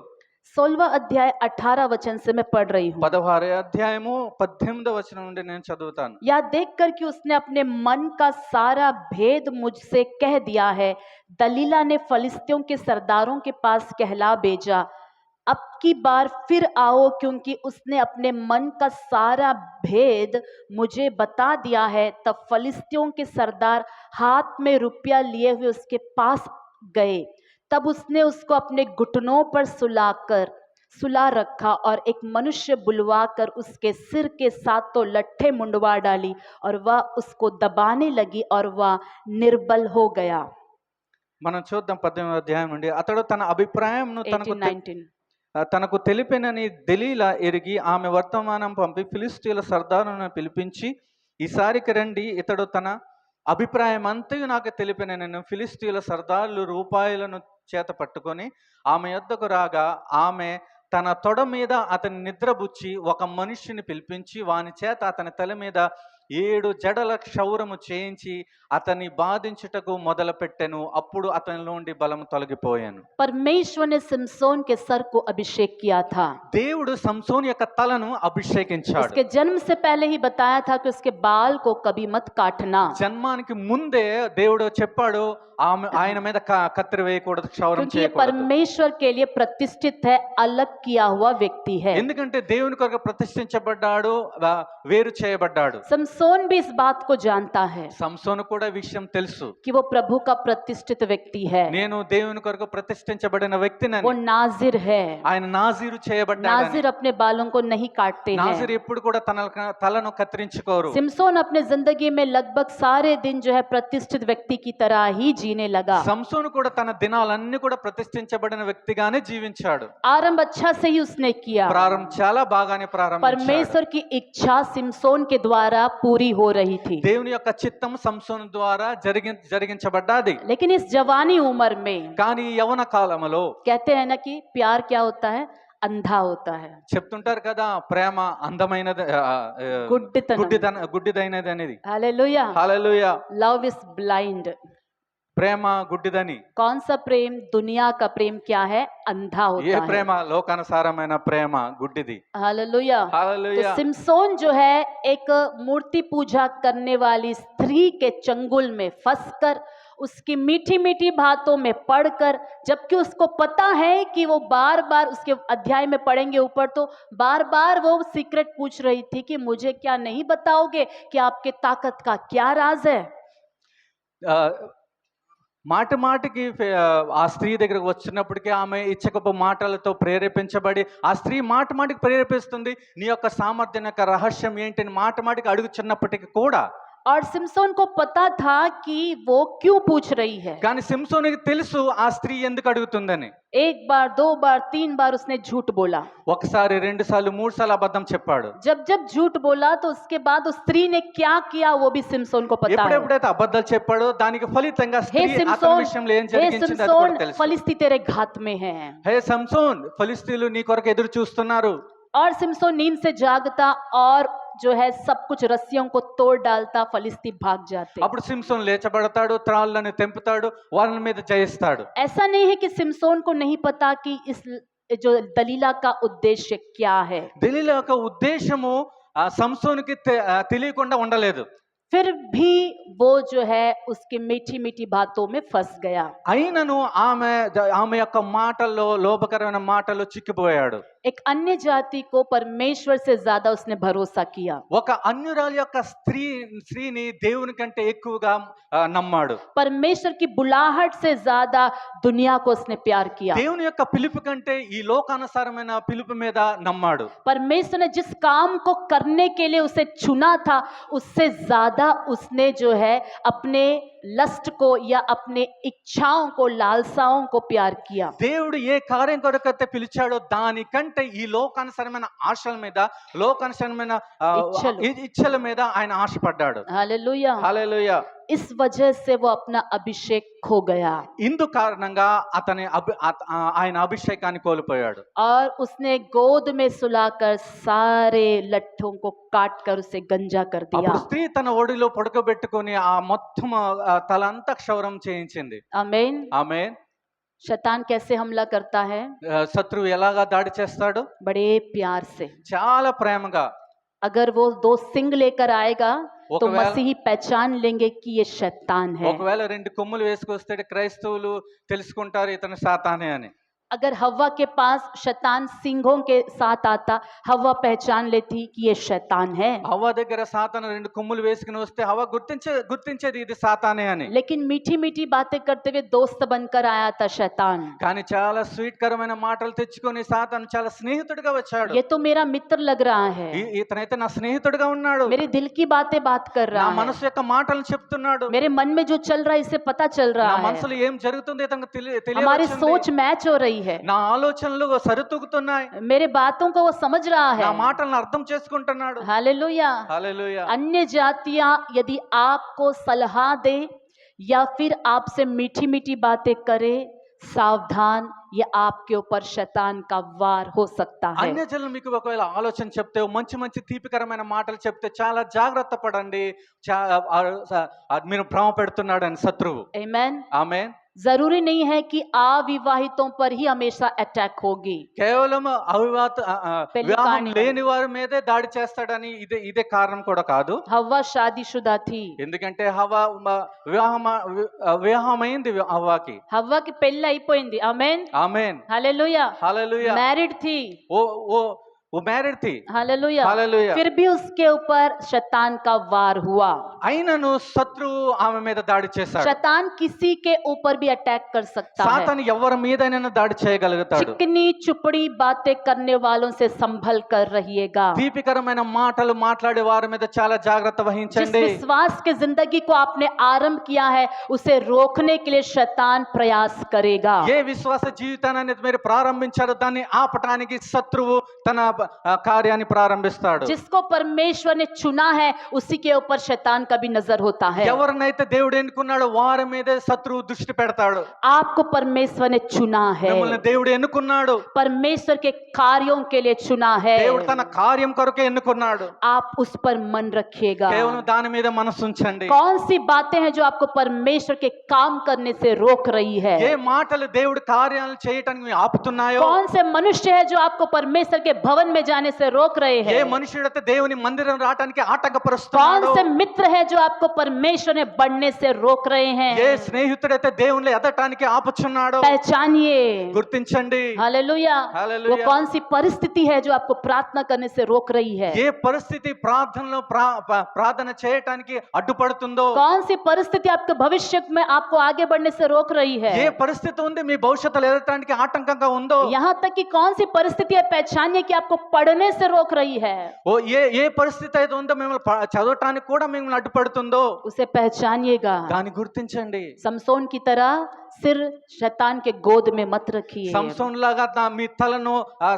16वां अध्याय 18 वचन से मैं पढ़ रही हूँ। 16వ అధ్యాయము 18వ వచనం నుండి నేను చదువుతాను. या देख कर कि उसने अपने मन का सारा भेद मुझसे कह दिया है, दलीला ने फलिस्तियों के सरदारों के पास कहला भेजा, अब की बार फिर आओ, क्योंकि उसने अपने मन का सारा भेद मुझे बता दिया है। तब फलिस्तियों के सरदार हाथ में रुपया लिए हुए उसके पास गए। तब उसने उसको अपने घुटनों पर सुला रखा और एक मनुष्य बुलवाकर उसके सिर के 7 लट्ठे मुंडवा डाली और वह उसको दबाने लगी और वह निर्बल हो गया। మనం చూద్దాం 18వ అధ్యాయం నుండి. అతడు తన అభిప్రాయంను 18-19 తనకు తెలిపినని దెలీలా ఎరిగి ఆమె వర్తమానం పంపి ఫిలిస్తీయుల సర్దారులను పిలిపించి, ఈసారికి రండి, ఇతడు తన అభిప్రాయం అంతయు నాకు తెలిపిన. నేను ఫిలిస్తీయుల సర్దారులు రూపాయలను చేత పట్టుకొని ఆమె యొద్దకు రాగా, ఆమె తన తొడ మీద అతని నిద్రబుచ్చి ఒక మనుష్యుని పిలిపించి వాని చేత అతని తల మీద 7 జడల క్షౌరము చేయించి అతన్ని బాధించుటకు మొదలుపెట్టెను. అప్పుడు అతనిలో నుండి బలము తొలగిపోయాను. परमेश्वर ने सिमसोन के सर को अभिषेक किया था। దేవుడు సంసోన్ యొక్క తలను అభిషేకించాడు. उसके जन्म से पहले ही बताया था कि उसके बाल को कभी मत काटना, జన్మానికి ముందే దేవుడు చెప్పాడు ఆయన మీద కత్తిరి వేయకూడదు, క్షౌరం क्योंकि ये చేయకూడదు. परमेश्वर के लिए प्रतिष्ठित है, अलग किया हुआ व्यक्ति है। ఎందుకంటే దేవుని కొరకు ప్రతిష్ఠించబడ్డాడు, వేరు చేయబడ్డాడు. समसोन सिमसोन भी इस बात को जानता है సంసోను కూడా ఈ విషయం తెలుసు, कि वो प्रभु का प्रतिष्ठित व्यक्ति है, నేను దేవుని కొరకు ప్రతిష్ఠించబడిన वो వ్యక్తినని. नाजिर है। ఆయన నాజీరు చేయబడ్డాడని. नाजिर अपने बालों को नहीं काटते నాజీరు हैं। ఎప్పుడు కూడా తన తలను కత్తిరించుకోరు. सिमसोन अपने जिंदगी में लगभग सारे दिन जो है प्रतिष्ठित व्यक्ति की तरह ही जीने लगा। సంసోను కూడా తన దినాలన్నీ కూడా ప్రతిష్ఠించబడిన వ్యక్తిగానే జీవించాడు. आरंभ अच्छा से ही उसने किया। ప్రారంభం చాలా బాగానే ప్రారంభించాడు. परमेश्वर की इच्छा सिमसोन के द्वारा पूरी हो रही थी, దేవుని యొక్క చిత్తం సంసోను ద్వారా జరిగించబడ్డాది. लेकिन इस जवानी उम्र में కానీ యవన కాలములో कहते हैं ना कि प्यार क्या होता है, अंधा होता है, చెప్తుంటారు కదా, ప్రేమ అందమైనది, गुड्डितनम। గుడ్డిదైనది అనేది. Hallelujah. Hallelujah. Love is blind. ప్రేమ గుడ్డిదని. कौन सा प्रेम? दुनिया का प्रेम क्या है? अंधा ఏ होता है। ప్రేమ? లోకానుసారమైన ప్రేమ గుడ్డిది. हालेलुया। तो హల్లెలూయా. सिमसोन जो है एक मूर्ति पूजा करने वाली स्त्री के चंगुल में फंसकर, उसकी मीठी मीठी बातों में पढ़कर, जबकि उसको पता है कि वो बार बार उसके अध्याय में पढ़ेंगे ऊपर, तो बार बार वो सीक्रेट पूछ रही थी कि मुझे क्या नहीं बताओगे कि आपके ताकत का क्या राज है। ఆ, మాటి మాటికి ఆ స్త్రీ దగ్గరకు వచ్చినప్పటికీ ఆమె ఇచ్చకపు మాటలతో ప్రేరేపించబడి, ఆ స్త్రీ మాటి మాటికి ప్రేరేపిస్తుంది, నీ యొక్క సామర్థ్యం యొక్క రహస్యం ఏంటని మాటి మాటికి అడుగుచున్నప్పటికీ కూడా. और सिमसोन को पता था कि वो क्यों पूछ रही है। కానీ సింసోనికి తెలుసు ఆ స్త్రీ ఎందుకు అడుగుతుందని. एक बार, दो बार, तीन बार उसने झूठ बोला। ఒకసారి, రెండు సార్లు, మూడు సార్లు అబద్ధం చెప్పాడు. जब जब झूठ बोला तो उसके बाद उस स्त्री ने क्या किया वो भी सिमसोन को पता है। ఎప్పుడెప్పుడైతే అబద్ధాలు చెప్పాడో దానికి ఫలితంగా हे స్త్రీ అతని सिमसोन, విషయంలో ఏం हे జరిగించింది అది सिमसोन, కూడా తెలుసు. फलिस्ती तेरे घात में है। హే సంసోన్, ఫలిస్తీయులు నీ కొరకు ఎదురు చూస్తున్నారు. और सिमसोन नींद से जागता और जो है सब कुछ रस्सियों को तोड़ डालता, फलिस्ती भाग जाते। అప్పుడు సింసోన్ లేచబడతాడు, త్రాళ్ళను తెంపుతాడు, వాళ్ళ మీద జయిస్తాడు. ऐसा नहीं है कि सिमसोन को नहीं पता कि इस जो दलीला का उद्देश्य क्या है। దెలీలా యొక్క ఉద్దేశము ఆ సంసోనుకి తెలియకుండా ఉండలేదు. फिर भी वो जो है उसकी मीठी मीठी बातों में फंस गया। అయినను ఆమె యొక్క మాటల్లో, లోభకరమైన మాటల్లో చిక్కిపోయాడు. एक अन्य जाति को परमेश्वर से ज्यादा उसने भरोसा किया। ఒక అన్యురాలి యొక్క స్త్రీని దేవుని కంటే ఎక్కువగా నమ్మాడు. परमेश्वर की बुलाहट से ज्यादा दुनिया को उसने प्यार किया। దేవుని యొక్క పిలుపు కంటే ఈ లోకానుసారమైన పిలుపు మీద నమ్మాడు. परमेश्वर ने जिस काम को करने के लिए उसे चुना था, उससे ज्यादा उसने जो है अपने लस्ट को या अपने इच्छाओं को, लालसाओं को प्यार किया। దేవుడు ఏ కార్యం కొరకైతే పిలిచాడో దానికంటే ఈ లోకానుసారమైన ఆశల మీద, లోకానుసారమైన ఇచ్చల మీద ఆయన ఆశపడ్డాడు. हालेलुया। హల్లెలూయా. इस वजह से वो अपना अभिषेक खो गया ఇందు కారణంగా ఆయన అభిషేకాన్ని కోల్పోయాడు. और उसने गोद में सुलाकर सारे लट्ठों को काट कर उसे गंजा कर दिया। అప్పుడు స్త్రీ తన ఒడిలో పడుకోబెట్టుకొని ఆ మొత్తం తలంతా క్షౌరం చేయించింది. आमीन। ఆమేన్. शैतान कैसे हमला करता है? శత్రువు ఎలాగా దాడి చేస్తాడు? बड़े प्यार से। చాలా ప్రేమగా. अगर वो 2 सिंग लेकर आएगा तो ఒకవేళ मसीही पहचान लेंगे कि ये शैतान है। ఒకవేళ 2 కొమ్ములు వేసుకొస్తే క్రైస్తవులు తెలుసుకుంటారు ఇతను సాతానే అని. अगर हव्वा के पास शैतान सिंहों के साथ आता, हव्वा पहचान लेती कि ये शैतान है। హవ్వ దగ్గర సాతాను 2 కొమ్ములు వేసుకుని వస్తే హవ్వ గుర్తించేది ఇది సాతానే అని. लेकिन मीठी मीठी बातें करते हुए दोस्त बनकर आया था शैतान। కానీ చాలా స్వీట్ కరమైన మాటలు తెచ్చుకొని సాతాను చాలా స్నేహితుడిగా వచ్చాడు. ये तो मेरा मित्र लग रहा है, ఇతనైతే నా స్నేహితుడిగా ఉన్నాడు, मेरे दिल की बातें बात कर నా रहा है, మనసు యొక్క మాటలు చెప్తున్నాడు, मेरे मन में जो चल रहा है इसे पता चल నా रहा है, మనసులో ఏం జరుగుతుంది ఇతనికి हमारी తెలియవచ్చింది, सोच मैच हो रही है, నా ఆలోచనలు సరితూగుతున్నాయి, मेरे बातों को वो समझ रहा నా है। మాటలను అర్థం చేసుకుంటున్నాడు. हालेलुया। హల్లెలూయా. अन्य जातियां यदि आपको सलाह दे या फिर आपसे मीठी मीठी बातें करे, सावधान, ये आपके ऊपर शैतान का वार हो सकता है। అన్యజనులు మీకు ఒకవేళ ఆలోచన చెప్తే, మంచి మంచి తీపికరమైన మాటలు చెప్తే చాలా జాగ్రత్త పడండి, మీరు భ్రమ పెడుతున్నాడని శత్రువు. आमीन। ఆమేన్. जरूरी नहीं है कि अविवाहितों पर ही हमेशा अटैक होगी। కేవలం వివాహం కాని లేని వారి మీదే దాడి చేస్తాడని ఇదే కారణం కూడా కాదు. हव्वा शादीशुदा थी, ఎందుకంటే హవ్వ వివాహమైంది. హవ్వకి हव्वा की పెళ్లి అయిపోయింది। आमीन। ఆమేన్. हालेलुया। హల్లెలూయా. मैरिड थी, ఓ वो मैरिड थी। हालेलुया। हालेलुया। फिर भी उसके ऊपर शैतान का वार हुआ। అయినను శత్రువు ఆమె మీద దాడి చేశాడు. शैतान किसी के ऊपर भी अटैक कर सकता है। సాతాను ఎవరి మీదైనా దాడి చేయగలుగుతాడు. चिकनी चुपड़ी बातें करने वालों से संभल कर रहिएगा। దీపికరమైన మాటలు మాట్లాడే వారి మీద చాలా జాగ్రత్త जिस వహించండి. विश्वास के जिंदगी को आपने आरंभ किया है उसे रोकने के लिए शैतान प्रयास करेगा। ఏ విశ్వాస జీవితాన్ని మీరు ప్రారంభించారో దాన్ని ఆపటానికి శత్రువు తన కార్యాన్ని ప్రారంభిస్తాడు. जिसको परमेश्वर ने चुना है उसी के ऊपर शैतान का भी नजर होता है। ఎవరినైతే దేవుడు ఎన్నుకున్నాడో వారి మీదే శత్రువు దృష్టి పెడతాడు. आपको परमेश्वर ने चुना है, మిమ్మల్ని దేవుడు ఎన్నుకున్నాడు. परमेश्वर के कार्यों के लिए चुना है। దేవుడు తన కార్యం కొరకే ఎన్నుకున్నాడు. आप उस पर मन रखिएगा। కేవలం దాని మీద మనసు ఉంచండి. कौन सी बातें हैं जो आपको परमेश्वर के काम करने से रोक रही है? ఏ మాటలు దేవుడు కార్యాలు చేయటానికి మీ ఆపుతున్నాయో, कौन से मनुष्य है जो आपको परमेश्वर के भवन में जाने से रोक रहे ఏ हैं? మనుషుడైతే దేవుని మందిరం రావడానికి कौन ఆటంకపరుస్తున్నాడో, से मित्र है जो आपको परमेश्वर में बढ़ने से रोक रहे ఏ हैं? స్నేహితుడైతే దేవుని ఎదటానికి ఆపుచున్నాడో पहचानिए। గుర్తించండి. हालेलुया। हालेलुया। वो कौन सी परिस्थिति है जो आपको प्रार्थना करने से रोक रही है? ఏ పరిస్థితి ప్రార్థనలో ప్రార్థన చేయటానికి అడ్డుపడుతుందో, कौन सी परिस्थिति आपके भविष्य में आपको आगे बढ़ने से रोक रही है? ఏ పరిస్థితి ఉంది మీ భవిష్యత్తులో ఎదటానికి ఆటంకంగా ఉందో, यहाँ तक कि कौन सी परिस्थिति है पहचानिए कि आपको पढ़ने से रोक रही है। ఓ ఏ పరిస్థితి అయితే ఉందో మిమ్మల్ని చదవటానికి కూడా మిమ్మల్ని అడ్డుపడుతుందో उसे पहचानिएगा। దాన్ని గుర్తించండి. समसोन की तरह सिर शैतान के गोद में मत रखिए। సంసోన్ లాగా మీ తలను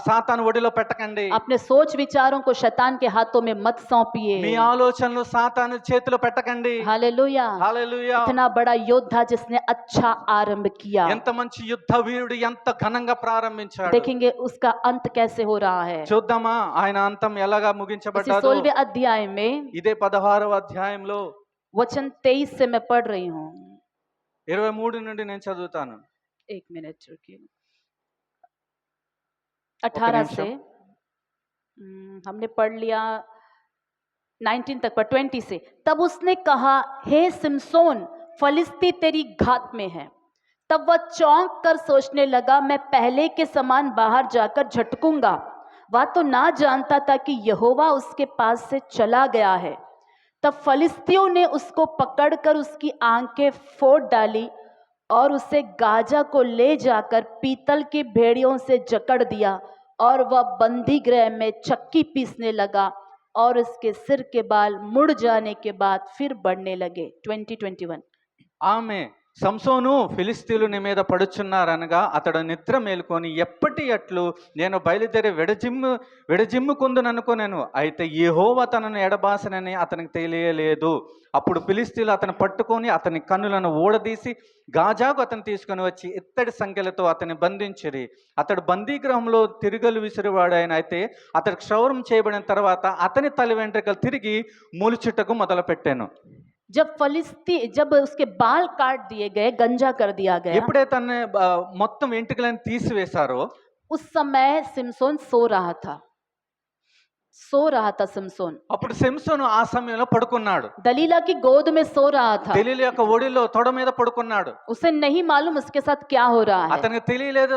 సాతాను ఒడిలో పెట్టకండి. अपने सोच विचारों को शैतान के हाथों में मत మీ सौंपिए। ఆలోచనలు సాతాను చేతిలో పెట్టకండి. हालेलुया। హల్లెలూయా. इतना बड़ा योद्धा जिसने अच्छा आरंभ किया, ఎంత మంచి యుద్ధ వీరుడు ఎంత ఘనంగా ప్రారంభించాడు. देखेंगे उसका अंत कैसे हो रहा है। చూద్దామా ఆయన అంతం ఎలాగా इसी ముగించబడ్డాడు. 16वें अध्याय में ఇదే 16వ అధ్యాయంలో वचन 23 से मैं पढ़ रही हूँ। 23 నుండి నేను చదువుతాను. एक मिनट रुकिए। 18 से हमने पढ़ लिया 19 तक, पर 20 से। तब उसने कहा, हे सिमसोन, फलिस्ती तेरी घात में है। तब वह चौंक कर सोचने लगा, मैं पहले के समान बाहर जाकर झटकूंगा। वह तो ना जानता था कि यहोवा उसके पास से चला गया है। तब फलिस्तियों ने उसको पकड़कर उसकी आंखें फोड़ डाली और उसे गाजा को ले जाकर पीतल की भेड़ियों से जकड़ दिया और वह बंदी गृह में चक्की पीसने लगा और उसके सिर के बाल मुड़ जाने के बाद फिर बढ़ने लगे। 2021। ఆమె సంసోను ఫిలిస్తీయులు నీ మీద పడుచున్నారనగా అతడు నిద్ర మేలుకొని ఎప్పటి అట్లు నేను బయలుదేరి విడజిమ్ముకుందుననుకొనెను. అయితే యెహోవా తనను ఎడబాసనని అతనికి తెలియలేదు. అప్పుడు ఫిలిస్తీయులు అతను పట్టుకొని అతని కన్నులను ఊడదీసి గాజాకు అతను తీసుకొని వచ్చి ఇత్తడి సంఖ్యలతో అతన్ని బంధించిరి. అతడు బందీగృహంలో తిరుగలు విసిరివాడాయన. అయితే అతడు క్షౌరం చేయబడిన తర్వాత అతని తల వెంట్రుకలు తిరిగి మూలుచుటకు మొదలుపెట్టాను. जब उसके बाल काट दिए गए, गंजा कर दिया गया, ఎప్పుడైతే తన మొత్తం వెంట్రుకలను తీసివేశారో उस समय सिमसोन सो रहा था सिमसोन। అప్పుడు సంసోను ఆ సమయంలో పడుకున్నాడు. दलीला की गोद में सो रहा था। దెలీలా యొక్క ఒడిలో తొడ మీద పడుకున్నాడు. उसे नहीं मालूम उसके साथ क्या हो रहा है। అతనికి తెలియలేదు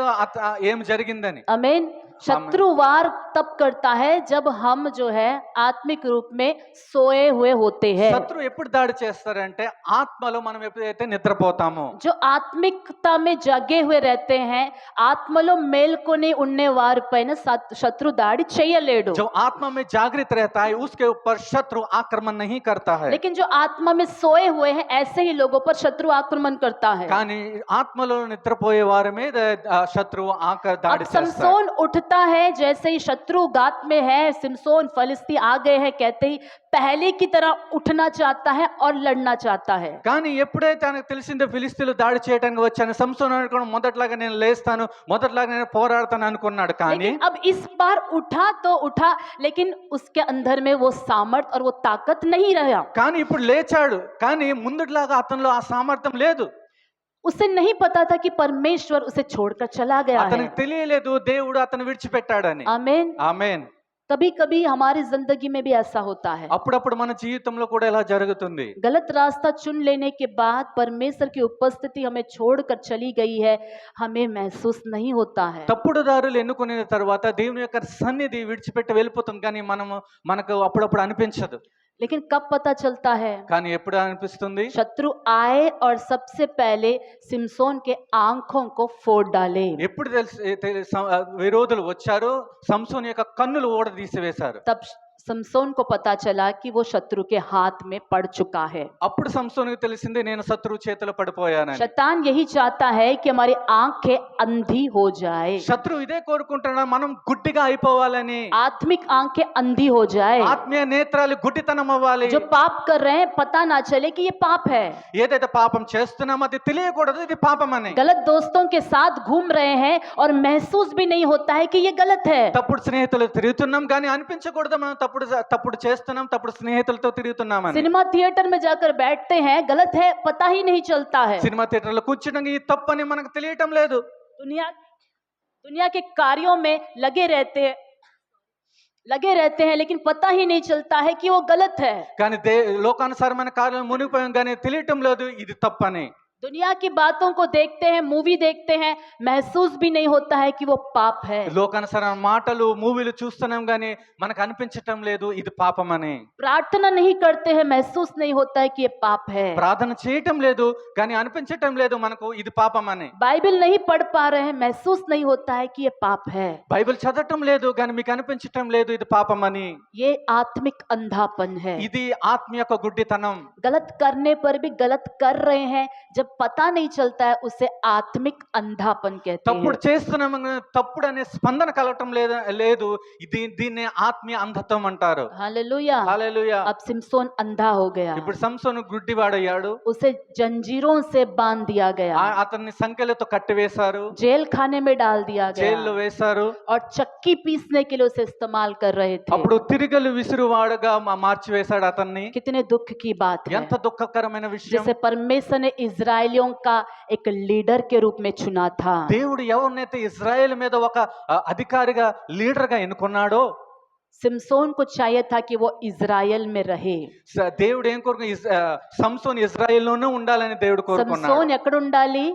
ఏం జరిగిందని. आमीन। शत्रु वार तब करता है जब हम जो है आत्मिक रूप में सोए हुए होते हैं। శత్రు ఎప్పుడు దాడి చేస్తారంటే ఆత్మలో మనం ఎప్పుడైతే నిద్రపోతామో, जो आत्मिकता में जगे हुए रहते हैं, ఆత్మలో మేల్కొని ఉన్నవారి పైన శత్రు దాడి చేయలేడు। जो आत्मा में जागृत रहता है उसके ऊपर शत्रु आक्रमण नहीं करता है। लेकिन जो आत्मा में सोए हुए हैं ऐसे ही लोगों पर शत्रु आक्रमण करता है। కానీ ఆత్మలో నిద్రపోయే వారి మీద శత్రువు దాడి अब చేస్తాడు. सिमसोन उठता है, जैसे ही शत्रु गात में है, सिमसोन फलिस्ती आ गए हैं कहते ही पहले की तरह उठना चाहता है और लड़ना चाहता है। కానీ ఎప్పుడైతే తనకు తెలిసిందో ఫిలిస్తీయులు దాడి చేయడానికి వచ్చాను, సంసోను అనుకున్న మొదట్లాగా నేను లేస్తాను, మొదట్లాగా నేను పోరాడతాను అనుకున్నాడు. కానీ लेकिन अब इस बार उठा तो उठा, लेकिन उसके अंदर में वो सामर्थ और वो ताकत नहीं रहा। కానీ ఇప్పుడు లేచాడు, కానీ ముందులాగా అతనిలో ఆ సామర్థ్యం లేదు. उसे नहीं पता था कि परमेश्वर उसे छोड़कर चला गया है। అతనికి తెలియలేదు దేవుడు అతను విడిచిపెట్టాడని. आमीन। ఆమేన్. कभी कभी हमारी जिंदगी में भी ऐसा होता है, అప్పుడప్పుడు మన జీవితంలో కూడా ఇలా జరుగుతుంది. गलत रास्ता चुन लेने के बाद परमेश्वर की उपस्थिति हमें छोड़कर चली गई है, हमें महसूस नहीं होता है। తప్పుడు దారులు ఎన్నుకున్న తర్వాత దేవుని యొక్క సన్నిధి విడిచిపెట్టి వెళ్ళిపోతుంది, కానీ మనకు అప్పుడప్పుడు అనిపించదు. लेकिन कब पता चलता है? కానీ ఎప్పుడు అనిపిస్తుంది? शत्रु आए और सबसे पहले सिमसोन के आंखों को फोड़ डाले। ఎప్పుడు విరోధులు వచ్చారు, సంసోను యొక్క కన్నులు ఊడదీసివేశారు. तब समसोन को पता चला कि वो शत्रु के हाथ में पड़ चुका है। అప్పుడు సంసోనుకు తెలిసింది, నేను శత్రువు చేతిలో పడిపోయానని. शैतान यही चाहता है कि हमारी आंखें अंधी हो जाए, శత్రువు ఇదే కోరుకుంటున్నాడు, మనం గుడ్డిగా అయిపోవాలని, आत्मिक आंखें अंधी हो जाए, ఆత్మీయ నేత్రాలు గుడ్డితనం అవ్వాలి. जो पाप कर रहे हैं पता ना चले कि ये पाप है, ఏదైతే పాపం చేస్తున్నామో అది తెలియకూడదు, ఇది పాపం అని. गलत दोस्तों के साथ घूम रहे हैं और महसूस भी नहीं होता है कि ये गलत है, తప్పుడు స్నేహితులు తిరుగుతున్నాం కానీ అనిపించకూడదు మనం తప్పుడు చేస్తున్నాం, తప్పుడు స్నేహితులతో తిరుగుతున్నామని. सिनेमा थिएटर में जाकर बैठते हैं, गलत है पता ही नहीं चलता है, సినిమా థియేటర్లో కూర్చుండగా ఇది తప్పని మనకు తెలియటం లేదు. दुनिया के कार्यों में लगे रहते हैं लेकिन पता ही नहीं चलता है कि वो गलत है। కానీ లోకానుసారమైన కార్యాలు మునిగిపోయాం కానీ తెలియటం లేదు ఇది తప్పని. दुनिया की बातों को देखते हैं, मूवी देखते हैं, महसूस भी नहीं होता है कि वो पाप है। లోకానుసారమైన మాటలు మూవీలు చూస్తున్నాం కానీ మనకు అనిపించటం లేదు ఇది పాపం అని. प्रार्थना नहीं करते हैं, महसूस नहीं होता है कि ये पाप है। ప్రార్థన చేయటం లేదు కానీ అనిపించటం లేదు మనకు ఇది పాపం అని. बाइबल नहीं पढ़ पा रहे हैं, महसूस नहीं होता है कि ये पाप है। బైబిల్ చదవటం లేదు కానీ మీకు అనిపించటం లేదు ఇది పాపం అని. ये आत्मिक अंधापन है। ఇది ఆత్మీయ గుడ్డితనం. गलत करने पर भी गलत कर रहे हैं, जब पता नहीं चलता है उसे आत्मिक अंधापन कहते తప్పుడు हैं। చేస్తున్నాం తప్పుడు అనే స్పందన కలగటం లేదు దీన్నే ఆత్మీయ అంధత్వం అంటారు. हालेलुया। హల్లెలూయా. अब सिमसोन अंधा हो गया, ఇప్పుడు సంసోను గుడ్డివాడయ్యాడు. उसे जंजीरों से बांध दिया गया, అతన్ని సంకెలతో కట్టివేశారు, जेल खाने में डाल दिया జైల్లో गया వేశారు. और चक्की पीसने के लिए उसे इस्तेमाल कर रहे थे। అప్పుడు తిరిగలు విసురువాడుగా మార్చివేశాడు అతన్ని. कितने दुख की बात है, ఎంత దుఃఖకరమైన విషయం. जैसे परमेश्वर ने इजरायलियों का एक लीडर के रूप में चुना था। దేవుడు ఎవరినైతే ఇజ్రాయెల్ మీద ఒక అధికారిగా లీడర్ గా ఎన్నుకున్నాడో सिमसोन को चाहिए था कि वो इजराइल में रहे। దేవుడు ఏం కోరుకున్నా, సంసోన్ ఇజ్రాయెల్లోనే ఉండాలని దేవుడు కోరుకున్నాడు. समसोन ఎక్కడ ఉండాలి?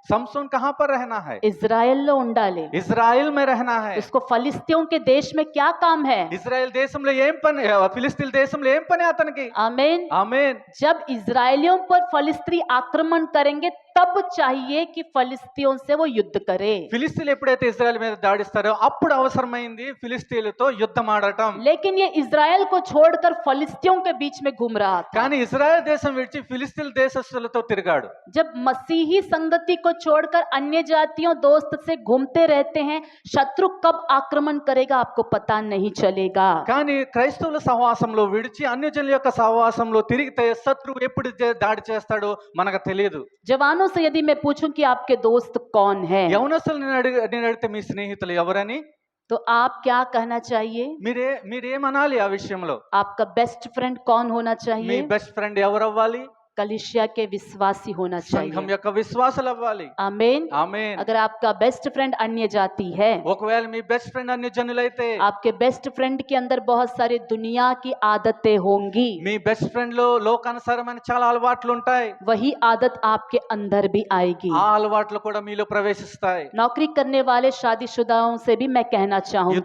సంసోన్ कहां पर रहना है? इजराइल లో ఉండాలి। ఇజ్రాయెల్ में रहना है. उसको फलिस्तियों के देश में क्या काम है? ఇజ్రాయెల్ దేశంలో ఏం పని, ఫిలిస్తీన్ దేశంలో ఏం పని అతనికి? आमीन। ఆమేన్. जब इजराइलियों पर फलिस्ती आक्रमण करेंगे तब चाहिए कि फलिस्तियों से वो युद्ध करे। ఫిలిస్తీన్లు ఎప్పుడైతే ఇజ్రాయెల్ మీద దాడిస్తారో అప్పుడు అవసరమైంది ఫిలిస్తీన్లతో యుద్ధం ఆడటం. लेकिन ये इजराइल को छोड़कर फलिस्तियों के बीच में घूम रहा था। కానీ ఇజ్రాయెల్ దేశం విడిచి ఫిలిస్తీన్ దేశస్తులతో తిరిగాడు. जब मसीही संगति को छोड़कर अन्य जातियों दोस्त से घूमते रहते हैं, शत्रु कब आक्रमण करेगा आपको पता नहीं चलेगा। కానీ క్రైస్తవుల సహవాసంలో విడిచి అన్యజనుల యొక్క సహవాసంలో తిరిగితే శత్రువు ఎప్పుడు దాడి చేస్తాడో మనకు తెలియదు. जवानों से यदि मैं पूछूं कि आपके दोस्त कौन है, యవనస్తులు నేను అడిగితే మీ స్నేహితులు ఎవరని, तो आप क्या कहना चाहिए? మీరేమనాలి ఆ విషయంలో? आपका बेस्ट फ्रेंड कौन होना మీ चाहिए? బెస్ట్ ఫ్రెండ్ ఎవరు అవ్వాలి? कलीसिया के विश्वासी होना సంఘం चाहिए। యొక్క విశ్వాసులు అవ్వాలి. आमीन। ఆమేన్. अगर आपका बेस्ट फ्रेंड अन्य जाति है, ఒకవేళ మీ బెస్ట్ ఫ్రెండ్ అన్యజనులైతే आपके बेस्ट फ्रेंड के अंदर बहुत सारी दुनिया की आदतें होंगी, మీ బెస్ట్ ఫ్రెండ్ లో లోకానుసారమైన చాలా అలవాట్లు ఉంటాయి. वही आदत आपके अंदर भी आएगी। ఆ అలవాట్లు కూడా మీలో ప్రవేశిస్తాయి. नौकरी करने वाले शादीशुदाओं से भी मैं कहना चाहूंगी,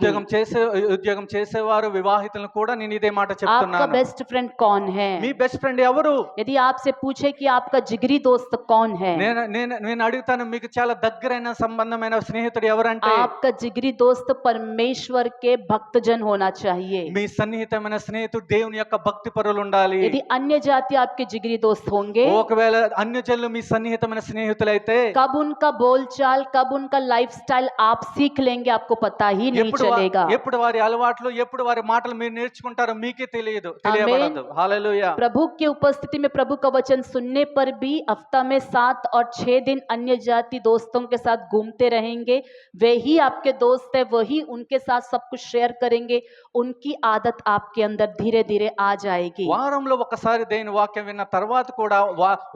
ఉద్యోగం చేసేవారు వివాహితులను కూడా నేను ఇదే మాట आपका చెప్తున్నాను. बेस्ट फ्रेंड कौन है? మీ బెస్ట్ ఫ్రెండ్ ఎవరు? यदि आपसे पूछे कि आपका जिगरी दोस्त कौन है, నేను అడుగుతాను, మీకు చాలా దగ్గరైన సంబంధమైన స్నేహితుడు ఎవరంటే आपका जिगरी दोस्त परमेश्वर के भक्तजन होना चाहिए। మీ సన్నిహితమైన స్నేహితుడు దేవుని యొక్క భక్తి పరులు ఉండాలి. यदि अन्य जाति आपके जिगरी दोस्त होंगे, ఒకవేళ అన్యజనులు మీ సన్నిహితమైన స్నేహితులైతే कब उनका बोलचाल, कब उनका लाइफस्टाइल आप सीख लेंगे आपको पता ही नहीं चलेगा। ఎప్పుడు వారి అలవాట్లు, ఎప్పుడు వారి మాటలు మీరు నేర్చుకుంటారో మీకే తెలియబడదు. హల్లెలూయా. प्रभु की उपस्थिति में प्रभु का वचन सुनने पर भी हफ्ता में 7 और 6 दिन अन्य जाति दोस्तों के साथ घूमते रहेंगे, वे ही आपके दोस्त है, वही उनके साथ सब कुछ शेयर करेंगे, उनकी आदत आपके अंदर धीरे धीरे आ जाएगी। వారంలో ఒకసారి దేవుని వాక్యం విన్న తర్వాత కూడా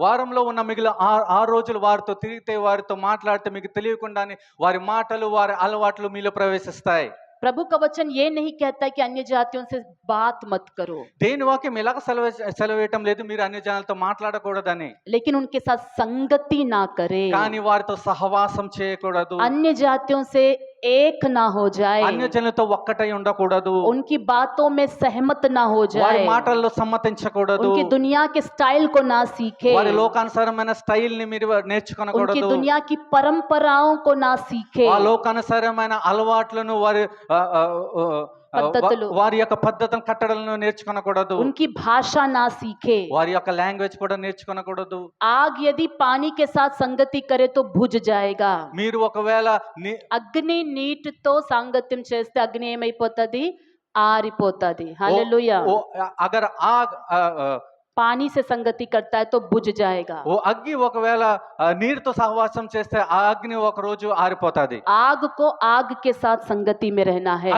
వారంలో ఉన్న మిగిలిన 6 రోజులు వారితో తిరిగితే, వారితో మాట్లాడితే మీకు తెలియకుండానే వారి మాటలు, వారి అలవాట్లు మీలో ప్రవేశిస్తాయి. प्रभु का वचन ये नहीं कहता है कि अन्य जातियों से बात मत करो, దేని వాక్యం ఎలాగ సెలవేయటం లేదు మీరు అన్ని జనాలతో మాట్లాడకూడదని, लेकिन उनके साथ संगति ना करे, కానీ వారితో సహవాసం చేయకూడదు, अन्य जातियों से एक ना हो जाए, అన్య జనులతో ఒక్కటై ఉండకూడదు, उनकी बातों में सहमत ना हो వారి जाए, మాటల్లో సమ్మతించకూడదు, उनकी दुनिया के स्टाइल को ना सीखे, వారి లోకానుసారమైన స్టైల్ ని మీరు उनकी నేర్చుకొనకూడదు, दुनिया की परंपराओं को ना सीखे, ఆ లోకానుసారమైన అలవాట్లను వారి పద్ధతులు, వారి యొక్క పద్ధతులను కట్టడలను నేర్చుకొనకూడదు, उनकी भाषा ना सीखे। వారి యొక్క లాంగ్వేజ్ కూడా నేర్చుకొనకూడదు. आग यदि पानी के साथ संगति करे तो बुझ जाएगा, మీరు ఒకవేళ అగ్ని నీటితో సాంగత్యం చేస్తే అగ్ని ఏమైపోతుంది, ఆరిపోతుంది. హల్లెలూయా. అగర్ ఆగ్ पानी से संगति करता है तो बुझ जाएगा। ఓ అగ్ని ఒకవేళ నీరుతో సహవాసం చేస్తే ఆ అగ్ని ఒక రోజు ఆరిపోతాది. आग को आग के साथ संगति में रहना है,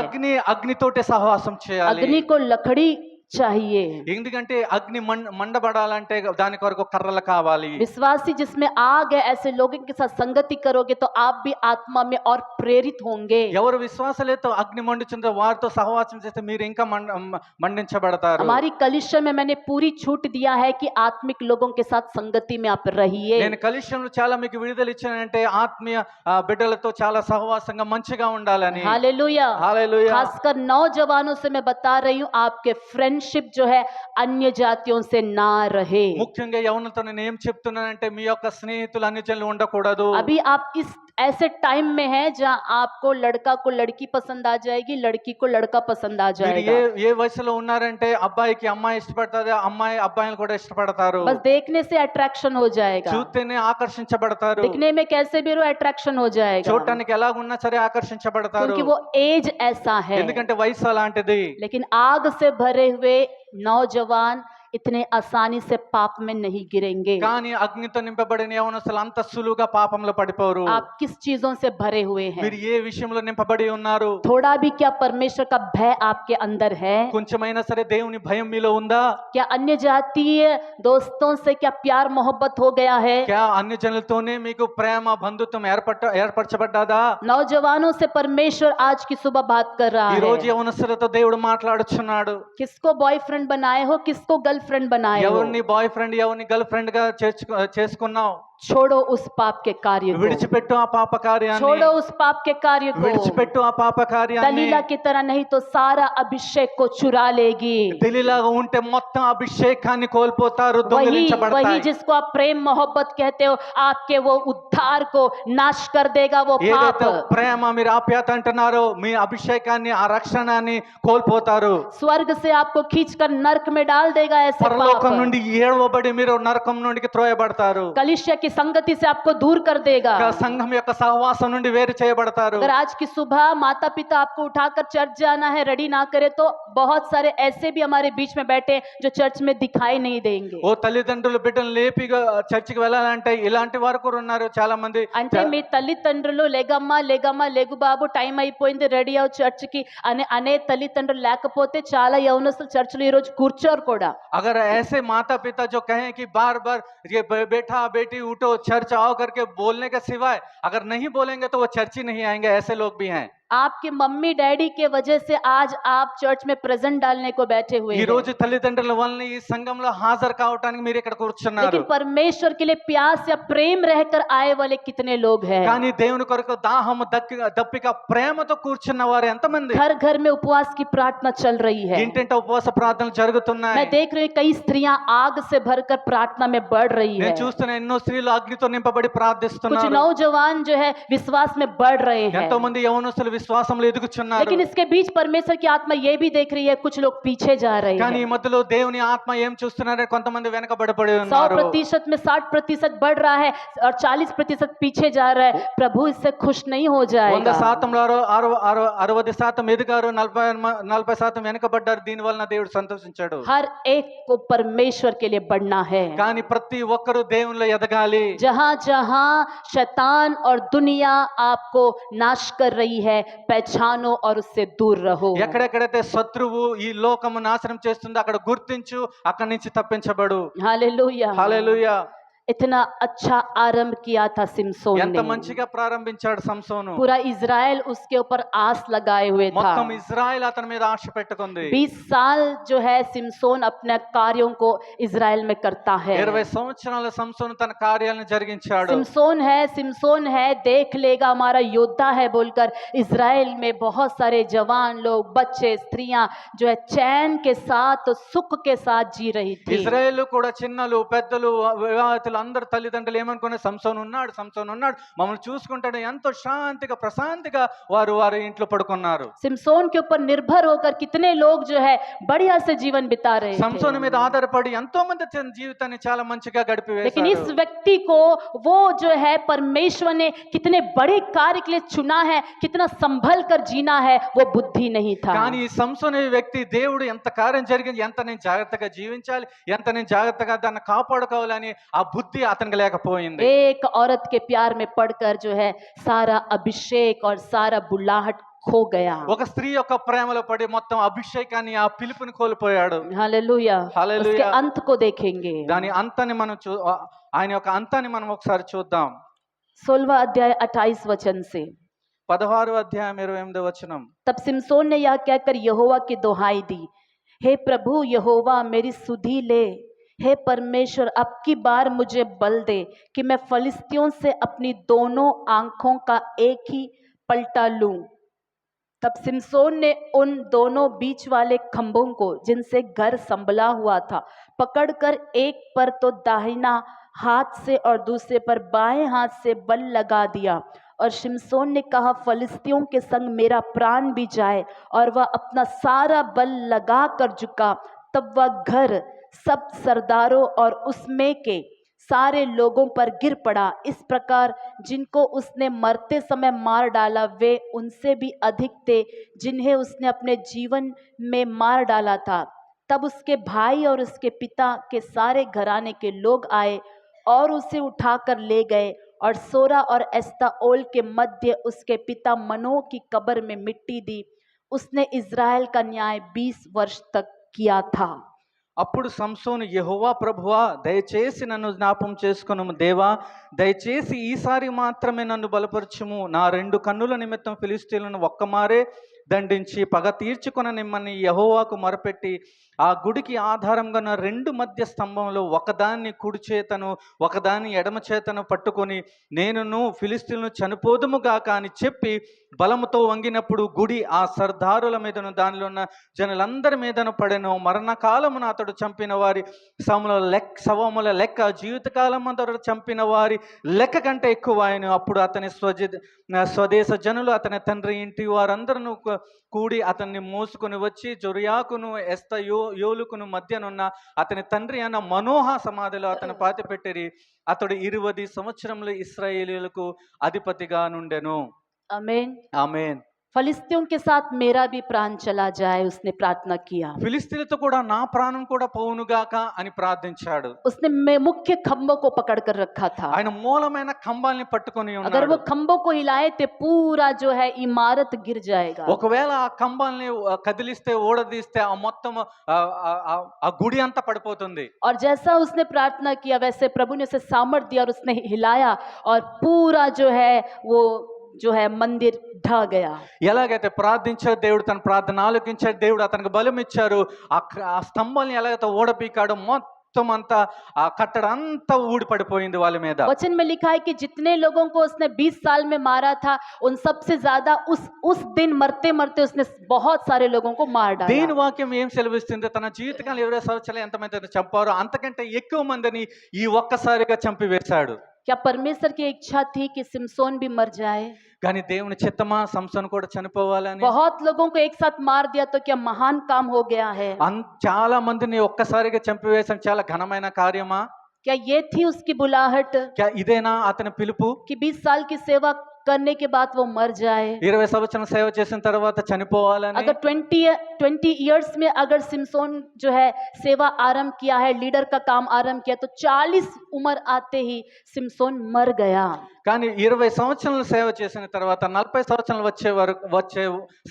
అగ్నితోటే సహవాసం చేయాలి. अग्नि को लकड़ी चाहिए, ఎందుకంటే అగ్ని మండబడాలంటే దాని కొరకు కర్రలు కావాలి. विश्वासी जिसमें आग है ऐसे लोगों के साथ संगति करोगे तो आप भी आत्मा में और प्रेरित होंगे। ఎవరు విశ్వాసలేతో అగ్ని మండుచుందో వారితో సహవాసం చేస్తే మీరు ఇంకా మండించబడతారు. हमारी कलिशा में मैंने पूरी छूट दिया है कि आत्मिक लोगों के साथ संगति में आप रहिए। నేను కలిషంలో చాలా మీకు విడుదల ఇచ్చానంటే ఆత్మీయ బిడ్డలతో చాలా సహవాసంగా మంచిగా ఉండాలని. हालेलुया। హల్లెలూయా. खासकर नौजवानों से मैं बता रही हूँ, आपके फ्रेंडशिप जो है अन्य जातियों से ना रहे। ముఖ్యంగా యవనులతో నేను ఏం చెప్తున్నానంటే మీ యొక్క స్నేహితులు అన్ని జనులు ఉండకూడదు. अभी आप इस ऐसे टाइम में है जहाँ आपको लड़का को लड़की पसंद आ जाएगी, लड़की को लड़का पसंद आ మీరు जाएगा। ఏ వయసులో ఉన్నారంటే అబ్బాయికి అమ్మాయి ఇష్టపడుతుంది, అమ్మాయి అబ్బాయిలు కూడా ఇష్టపడతారు. बस देखने से अट्रैक्शन हो जाएगा, చూస్తేనే ఆకర్షించబడతారు. दिखने में कैसे भी अट्रैक्शन हो जाएगा, చూడటానికి ఎలాగున్నా సరే ఆకర్షించబడతారు. क्योंकि वो एज ऐसा है। ఎందుకంటే వయసు అలాంటిది. लेकिन आग से भरे हुए नौजवान इतने आसानी से पाप में नहीं गिरेंगे। కానీ అగ్నితో నింపబడిన యవనస్తులు అంత సులువుగా పాపంలో పడిపోరు. आप किस चीजों से भरे हुए हैं? మీరు ఏ విషయంలో నింపబడి ఉన్నారు? थोड़ा भी क्या परमेश्वर का भय आपके अंदर है? కొంచెమైనా సరే దేవుని భయం మీలో ఉందా? क्या अन्य जातीय दोस्तों से क्या प्यार मोहब्बत हो गया है? क्या అన్ని జనులతోనే మీకు ప్రేమ బంధుత్వం ఏర్పరచబడ్డాదా? नौजवानों से परमेश्वर आज की सुबह बात कर रहा ఈ రోజు है। యవనస్తులతో దేవుడు మాట్లాడుచున్నాడు. किसको बॉयफ्रेंड बनाए हो, किसको गर्लफ्रेंड बनाए हो? ఎవరిని బాయ్ ఫ్రెండ్ ఎవరిని గర్ల్ ఫ్రెండ్ గా చేసుకున్నావు? छोड़ो उस पाप के कार्य को, విడిచిపెట్టు ఆ పాప కార్యాన్ని. छोड़ो उस पाप के कार्य को। విడిచిపెట్టు ఆ పాప కార్యాన్ని. दलीला की तरह नहीं तो सारा अभिषेक को चुरा लेगी। తెలిలాగా ఉంటే మొత్తం అభిషేకాన్ని కోల్పోతారు, वही దొంగిలించబడతాయి. जिसको आप प्रेम मोहब्बत कहते हो, आपके वो उद्धार को नाश कर देगा वो पाप। ఏదైతే ప్రేమ మీరు ఆప్యాయత అంటున్నారో మీ అభిషేకాన్ని ఆ రక్షణాన్ని కోల్పోతారు. स्वर्ग से आपको खींचकर नरक में डाल देगा ऐसे పరలోకం पाप। నుండి ఏడవబడి మీరు నరకం నుండి త్రోయబడతారు. कलिसिया की संगति से आपको दूर कर देगा। సంఘం యొక్క సహవాసం నుండి వేరు చేయబడతారు. अगर आज की सुबह माता पिता आपको उठाकर चर्च जाना है रेडी ना करे तो बहुत सारे ऐसे भी हमारे बीच में बैठे जो चर्च में दिखाई नहीं देंगे। ఓ తల్లిదండ్రులు బిడ్డలు లేపిగా చర్చికి వెళ్ళాలంటే ఇలాంటి వారు కూడా ఉన్నారు చాలా మంది. అంటే మీ తల్లిదండ్రులు లేగమ్మా లేగమ్మా లేగు బాబు టైం అయిపోయింది రెడీ అవు చర్చికి అనే తల్లిదండ్రులు లేకపోతే చాలా యవనస్తులు చర్చిలో ఈ రోజు కూర్చోరు కూడా. अगर ऐसे माता पिता जो कहें कि बार बार ये बेटा बेटी उठो चर्च आओ करके बोलने के सिवाय अगर नहीं बोलेंगे तो वो चर्च ही नहीं आएंगे, ऐसे लोग भी हैं. आपके मम्मी डैडी के वजह से आज आप चर्च में प्रेजेंट डालने को बैठे हुए ఈ हैं। రోజు తల్లిదండ్రుల వలన ఈ సంఘంలో హాజరు కావడానికి మీరు ఇక్కడ కూర్చున్నారు. लेकिन परमेश्वर के लिए प्यास या प्रेम रहकर आए वाले कितने लोग हैं? కానీ దేవుని కొరకు దాహము దప్పిక ప్రేమతో కూర్చున్న వారు ఎంతమంది? घर घर में उपवास की प्रार्थना चल रही है। ఇంటింట ఉపవాస ప్రార్థనలు జరుగుతున్నాయి. मैं देख रही हूँ कई स्त्रियां आग से भरकर प्रार्थना में बढ़ रही है। నేను చూస్తున్న ఎన్నో స్త్రీలు అగ్నితో నింపబడి कुछ ప్రార్థిస్తున్నారు. नौजवान जो है विश्वास में बढ़ रहे हैं। ఎంతో మంది యవనస్తులు విశ్వాసంలో ఎదుగుచున్నారు. लेकिन इसके बीच परमेश्वर की आत्मा ये भी देख रही है कुछ लोग पीछे जा रहे కానీ ఈ हैं। మధ్యలో దేవుని ఆత్మ ఏం చూస్తున్నారంటే కొంతమంది వెనకబడిపడి 100% ఉన్నారు. में 60% बढ़ रहा है और 40% पीछे जा रहा है। प्रभु इससे खुश नहीं हो 100% जाएगा। 60% ఎదిగారు, 40% వెనకబడ్డారు. దీని వలన దేవుడు సంతోషించాడు. हर एक को परमेश्वर के लिए बढ़ना है। కానీ ప్రతి ఒక్కరు దేవునిలో ఎదగాలి. जहां जहां शैतान और दुनिया आपको नाश कर रही है पहचानो और उससे दूर रहो। ఎక్కడెక్కడైతే శత్రువు ఈ లోకము నాశనం చేస్తుందో అక్కడ గుర్తించు, అక్కడి నుంచి తప్పించబడు. हालेलुया। హల్లెలూయా. इतना अच्छा आरंभ किया था सिमसोन ఎంత ने। మంచిగా ప్రారంభించాడు సంసోను. पूरा इज़राइल उसके ऊपर आस लगाए हुए था। మొత్తం ఇజ్రాయెల్ అతని మీద ఆశ పెట్టుకుంది. 20 साल जो है सिमसोन अपने कार्यों को इज़राइल में करता है। 20 సంవత్సరాల సంసోను తన కార్యాలను జరిగించాడు. सिमसोन है देख लेगा हमारा योद्धा है बोलकर इज़राइल में बहुत सारे जवान लोग, बच्चे, स्त्रियां जो है चैन के साथ, सुख के साथ जी रही थी। ఇజ్రాయెల్ కూడా చిన్నలు పెద్దలు వివాహితులు అందరు తల్లిదండ్రులు ఏమనుకునే సంసోను ఉన్నాడు మమ్మల్ని చూసుకుంటాడు ఎంతో శాంతిగా ప్రశాంతిగా వారు వారి ఇంట్లో పడుకున్నారు. सिमसोन के ऊपर निर्भर होकर कितने लोग जो है बढ़िया से जीवन बिता रहे సంసోను थे। మీద ఆధారపడి ఎంతో మంది తన జీవితాన్ని చాలా మంచిగా लेकिन इस గడిపివేశారు. व्यक्ति को वो जो है परमेश्वर ने कितने बड़े कार्य के लिए चुना है, कितना संभल कर जीना है, वो बुद्धि नहीं था। కానీ ఈ సంసోను అనే వ్యక్తి దేవుడు ఎంత కార్యం జరిగింది, ఎంత నేను జాగ్రత్తగా జీవించాలి, ఎంత నేను జాగ్రత్తగా దాన్ని కాపాడుకోవాలని ఆ బుద్ధి అతనికి లేకపోయింది. एक औरत के प्यार में पड़कर जो है सारा अभिषेक और सारा बुलाहट खो गया। ఒక స్త్రీ యొక్క ప్రేమలో పడి మొత్తం అభిషేకాన్ని ఆ పిలుపుని కోల్పోయాడు. हालेलुया। हालेलुया। उसके अंत को देखेंगे। దాని అంతాన్ని మనం ఆయన యొక్క అంతాన్ని మనం ఒకసారి చూద్దాం. 16वां अध्याय 28 वचन से। 16వ అధ్యాయం 28వ వచనం. तब सिमसोन ने यह कहकर यहोवा की दुहाई दी, हे प्रभु यहोवा मेरी सुधि ले, हे परमेश्वर अब की बार मुझे बल दे कि मैं फलिस्तियों से अपनी दोनों आंखों का एक ही पलटा लूं। तब सिमसोन ने उन दोनों बीच वाले खंभों को जिनसे घर संभला हुआ था पकड़कर एक पर तो दाहिना हाथ से और दूसरे पर बाएं हाथ से बल लगा दिया। और शिमसोन ने कहा फलिस्तियों के संग मेरा प्राण भी जाए, और वह अपना सारा बल लगा कर झुका। तब वह घर सब सरदारों और उसमें के सारे लोगों पर गिर पड़ा। इस प्रकार जिनको उसने मरते समय मार डाला वे उनसे भी अधिक थे जिन्हें उसने अपने जीवन में मार डाला था। तब उसके भाई और उसके पिता के सारे घराने के लोग आए और उसे उठाकर ले गए और सोरा और एस्ताओल के मध्य उसके पिता मनोह की कब्र में मिट्टी दी। उसने इज़राइल का न्याय 20 वर्ष तक किया था। అప్పుడు సంసోను యెహోవా ప్రభువా దయచేసి నన్ను జ్ఞాపకం చేసుకొనుము, దేవా దయచేసి ఈసారి మాత్రమే నన్ను బలపరచుము. నా 2 కన్నుల నిమిత్తం ఫిలిష్తీయులను ఒక్కమారే దండించి పగ తీర్చుకొన నిమ్మని యెహోవాకు మొరపెట్టి ఆ గుడికి ఆధారంగా ఉన్న 2 మధ్య స్తంభంలో ఒకదాన్ని కుడి చేతను ఒకదాన్ని ఎడమ చేతను పట్టుకొని నేనును ఫిలిష్తీయులను చనిపోదుముగాక అని చెప్పి బలముతో వంగినప్పుడు గుడి ఆ సర్దారుల మీదను దానిలో ఉన్న జనులందరి మీదను పడెను. మరణకాలమున అతడు చంపిన వారి శవముల లెక్క జీవితకాలం అతడు చంపిన వారి లెక్క కంటే ఎక్కువ ఆయన. అప్పుడు అతని స్వదేశ జనులు అతని తండ్రి ఇంటి వారందరూ కూడి అతన్ని మోసుకొని వచ్చి జొరియాకును యోలుకును మధ్యనున్న అతని తండ్రి అన్న మనోహ సమాధిలో అతను పాతిపెట్టిరి. అతడు 20 సంవత్సరములు ఇశ్రాయేలీయులకు అధిపతిగా నుండెను. आमीन। ఆమేన్. फलिस्तियों के साथ मेरा भी प्राण चला जाए, उसने प्रार्थना किया। ఫిలిష్తీయులతో కూడా నా ప్రాణం కూడా పోవునుగాక అని ప్రార్థించాడు. उसने मुख्य खंभों को पकड़ कर रखा था। ఆయన మూలమైన కంబాల్ని పట్టుకొని अगर ఉన్నాడు. वो खंभों को हिलाए तो पूरा जो है इमारत गिर जाएगा। ఒకవేళ ఆ కంబాల్ని కదిలిస్తే ఓడదీస్తే ఆ మొత్తం ఆ గుడి అంతా పడిపోతుంది. और जैसा उसने प्रार्थना किया वैसे प्रभु ने उसे सामर्थ्य दिया और उसने हिलाया और पूरा जो है वो जो है मंदिर ढह गया। ఎలాగైతే ప్రార్థించాడు దేవుడు తన ప్రార్థన ఆలకించాడు, దేవుడు అతనికి బలం ఇచ్చారు. ఆ స్తంభాన్ని ఎలాగైతే ఓడపీకాడో మొత్తం అంతా ఆ కట్టడ అంతా ఊడి పడిపోయింది వాళ్ళ మీద. वचन में लिखा है कि जितने लोगों को उसने 20 साल में मारा था उन सबसे ज्यादा उस दिन मरते मरते उसने बहुत सारे लोगों को मार దేని डाला। వాక్యం ఏం సెలవిస్తుంది? తన జీవితకాలం 20 సంవత్సరాలు ఎంతమంది చంపారో అంతకంటే ఎక్కువ మందిని ఈ ఒక్కసారిగా చంపివేశాడు. क्या परमेश्वर की इच्छा थी कि सिमसोन भी मर जाए? కానీ దేవుని చిత్తమా సంసోను కూడా చనిపోవాలని? बहुत लोगों को एक साथ मार दिया तो क्या महान काम हो गया है? చాలా మందిని ఒక్కసారిగా చంపివేశాడు, చాలా ఘనమైన కార్యమా? क्या ये थी उसकी बुलाहट ఇదేనా అతని పిలుపు? कि 20 साल की सेवा करने के बाद वो मर जाए? 20 సంవత్సరం సేవ చేసిన తర్వాత చనిపోవాలని? अगर 20 इयर्स में अगर सिमसोन जो है सेवा आरंभ किया है, लीडर का काम आरंभ किया, तो 40 उम्र आते ही सिमसोन मर गया। కానీ 20 సంవత్సరాలు సేవ చేసిన తర్వాత 40 సంవత్సరాలు వచ్చే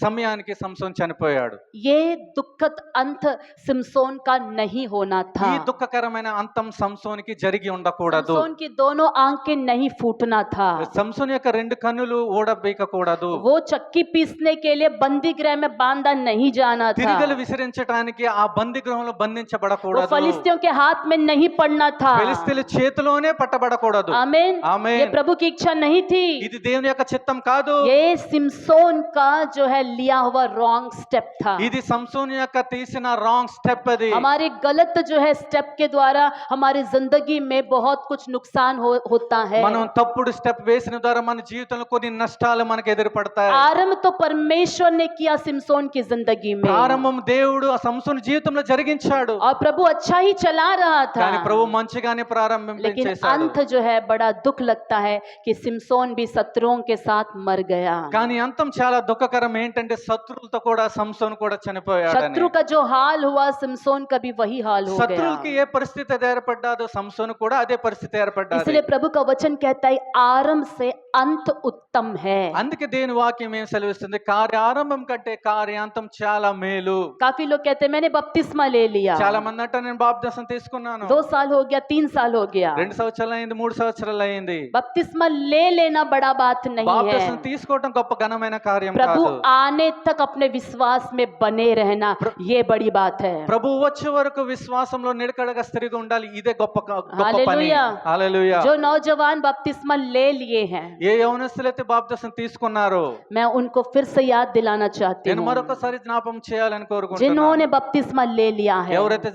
సమయానికి సంసోన్ చనిపోయాడు. ये दुखद अंत सिमसोन का नहीं होना था। ఈ దుఃఖకరమైన అంతం సంసోనికి జరిగి ఉండకూడదు. सिमसोन की दोनों आंखें नहीं फूटना था। సంసోన్ యొక్క 2 కన్నులు ఊడబీకకూడదు. वो चक्की पीसने के लिए बंदी गृह में बांधा नहीं जाना था। తిరిగలు విసిరించడానికి ఆ బంది గృహంలో वो బంధించబడకూడదు. फलिस्तियों के हाथ में नहीं पड़ना था। ఫిలిష్తీయుల చేతిలోనే పట్టబడకూడదు. आमीन। आमीन। ये प्रभु की इच्छा नहीं थी। ఇది దేవుని యొక్క చిత్తం కాదు. ये सिमसोन का जो है लिया हुआ रॉन्ग स्टेप था। ఇది సంసోన్ యొక్క తీసిన రాంగ్ స్టెప్ అది. हमारे गलत जो है स्टेप के द्वारा हमारी जिंदगी में बहुत कुछ नुकसान होता है। మనం తప్పుడు స్టెప్ వేసిన ద్వారా మన జీవితంలో కొన్ని నష్టాలు మనకు ఎదురుపడతాయి. आरंभ तो परमेश्वर ने किया सिमसोन की जिंदगी में, ప్రారంభం దేవుడు ఆ సంసోన్ జీవితంలో జరిగించాడు. और प्रभु अच्छा ही चला रहा था। కానీ ప్రభు మంచిగానే लेकिन ప్రారంభించేశాడు. अंत जो है बड़ा दुख लगता है कि सिमसोन भी शत्रुओं के साथ मर गया। కానీ అంతం చాలా దుఃఖకరం. ఏంటంటే శత్రువులతో కూడా సంసోన్ కూడా చనిపోయాడని. शत्रु का जो हाल हुआ सिमसोन का भी वही हाल हो శత్రువులకి गया। ఏ పరిస్థితి ఏర్పడ్డాదో సంసోన్ కూడా అదే పరిస్థితి ఏర్పడ్డాది. इसलिए प्रभु का वचन कहता है आरंभ से अंत उत्तम है। అందుకే దేవుని వాక్యం ఏం సెలవిస్తుంది, కార్యారంభం కంటే కార్యాంతం చాలా మేలు. काफी लोग कहते हैं मैंने बपतिस्मा ले लिया, చాలా మంది అంట నేను బాప్తిసం తీసుకున్నాను, 2 साल हो गया, 3 साल हो गया। 2 సంవత్సరాలు అయింది, 3 సంవత్సరాలు అయింది. बपतिस्मा ले लेना बड़ा बात नहीं బాప్తిసం है। తీసుకోవడం గొప్ప ఘనమైన కార్యం प्रभु కాదు. आने तक अपने विश्वास में बने रहना ये बड़ी बात है। ప్రభు వచ్చే వరకు విశ్వాసంలో నిలకడగా స్థిరంగా ఉండాలి. ఇదే గొప్ప పని. हालेलुया। హల్లెలూయా. जो नौजवान बपतिस्मा ले लिए हैं, ఏ యవనస్తులైతే బాప్తిసం తీసుకున్నారో मैं उनको फिर से याद दिलाना चाहती నేను हूँ। మరొకసారి జ్ఞాపకం చేయాలని కోరుకుంటున్నాను. जिन्होंने बपतिस्मा ले लिया है, ఎవరైతే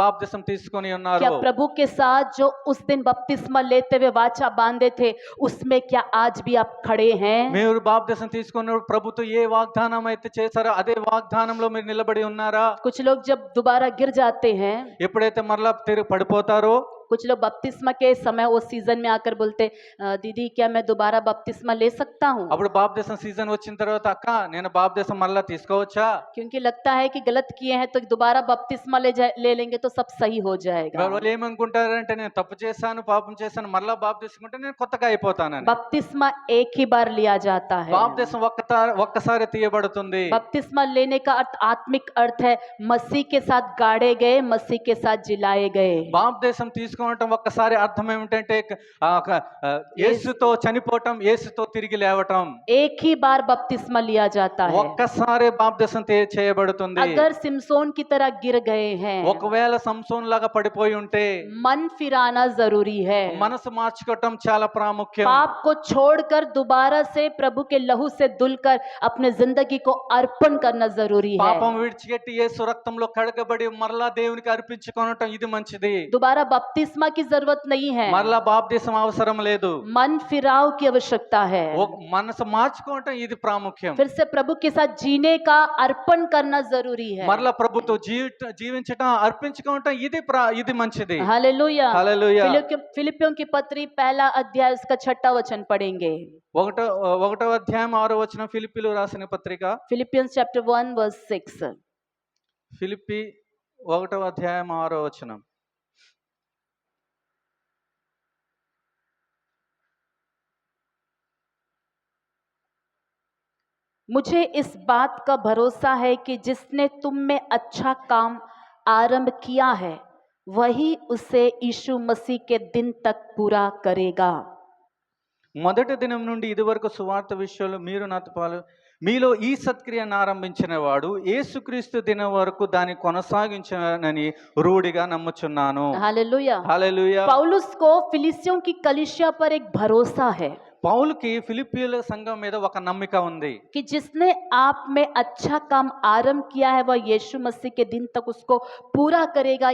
బాప్తిసం తీసుకొని क्या ఉన్నారో, प्रभु के साथ जो उस दिन बपतिस्मा लेते हुए वाचा बांधे थे उसमें क्या आज भी आप खड़े हैं? మీరు బాప్తిసం తీసుకున్నప్పుడు ప్రభుతో ఏ వాగ్దానం అయితే చేశారో అదే వాగ్దానంలో మీరు నిలబడి ఉన్నారా? कुछ लोग जब दोबारा गिर जाते हैं, ఎప్పుడైతే మరలా తిరిగి పడిపోతారో, कुछ लोग बपतिस्मा के समय उस सीजन में आकर बोलते दीदी क्या मैं दोबारा बपतिस्मा ले सकता हूँ? అప్పుడు బాప్తిసం సీజన్ వచ్చిన తర్వాత అక్క నేను బాప్తిసం మరలా తీసుకోవచ్చా? क्योंकि लगता है कि गलत किए हैं तो दोबारा बपतिस्मा ले लेंगे तो सब सही हो जाएगा। వాళ్ళు ఏమనుకుంటారంటే నేను తప్పు చేశాను, పాపం చేశాను, మరలా బాప్తిసుకుంటే నేను కొత్తగా అయిపోతానని. बपतिस्मा एक ही बार लिया जाता है। బాప్తిసం ఒక్కసారి తీయబడుతుంది. बपतिस्मा लेने का अर्थ आत्मिक अर्थ है मसीह के साथ गाड़े गए, मसीह के साथ जिलाए गए। బాప్తిసం తీసుకోవటం ఒక్కసారి అర్థం ఏమిటంటే యేసుతో చనిపోవటం, యేసుతో తిరిగి లేవటం. एक ही बार बपतिस्मा लिया जाता है। ఒక్కసారి బాప్తిసం చేయబడుతుంది. अगर सिमसोन की तरह गिर गए हैं, ఒకవేళ సంసోన్ లాగా పడిపోయి ఉంటే मन फिराना जरूरी है। మనసు మార్చుకోవటం చాలా ప్రాముఖ్యం. पाप को छोड़कर दोबारा से प्रभु के लहू से धुलकर अपने जिंदगी को अर्पण करना जरूरी है। పాపం విడిచిపెట్టి యేసు రక్తంలో కడగబడి మరలా దేవునికి అర్పించుకోవటం ఇది మంచిది. दोबारा बपतिस्मा की जरूरत नहीं है, మరలా బాప్తిసం అవసరం లేదు. मन फिराव की आवश्यकता है। మనసు మార్చుకోవటం ఇది ప్రాముఖ్యం. फिर से प्रभु के साथ जीने का अर्पण करना जरूरी है। మరలా ప్రభుతో జీవించటం, అర్పించుకోవటం ఇది మంచిది. हालेलुया। హల్లెలూయా. फिलिपियों की पत्री 1 अध्याय उसका 6वां वचन पढ़ेंगे। 1వ అధ్యాయం 6వ వచనం, ఫిలిప్పీలు రాసిన పత్రిక, Philippians chapter 1 verse 6। ఫిలిప్పి 1వ అధ్యాయం 6వ వచనం. मुझे इस बात का भरोसा है कि जिसने तुम में अच्छा काम आरंभ किया है वही उसे यीशु मसीह के दिन तक पूरा करेगा। మొదటి దినం నుండి ఇదివరకు సువార్త విషయంలో మీరు నాతో మీలో ఈ సత్క్రియను ఆరంభించిన వాడు యేసుక్రీస్తు దినం వరకు దాన్ని కొనసాగించనని రూఢిగా నమ్ముచున్నాను. हालेलुया। హల్లెలూయా. पौलुस को फिलिस्तियों की कलीसिया पर एक भरोसा है పౌలుకి ఫిలిప్పీల సంఘం మీద ఒక నమ్మిక ఉంది कि जिसने आप में अच्छा काम आरंभ किया है वह यीशु मसीह के दिन तक उसको पूरा करेगा।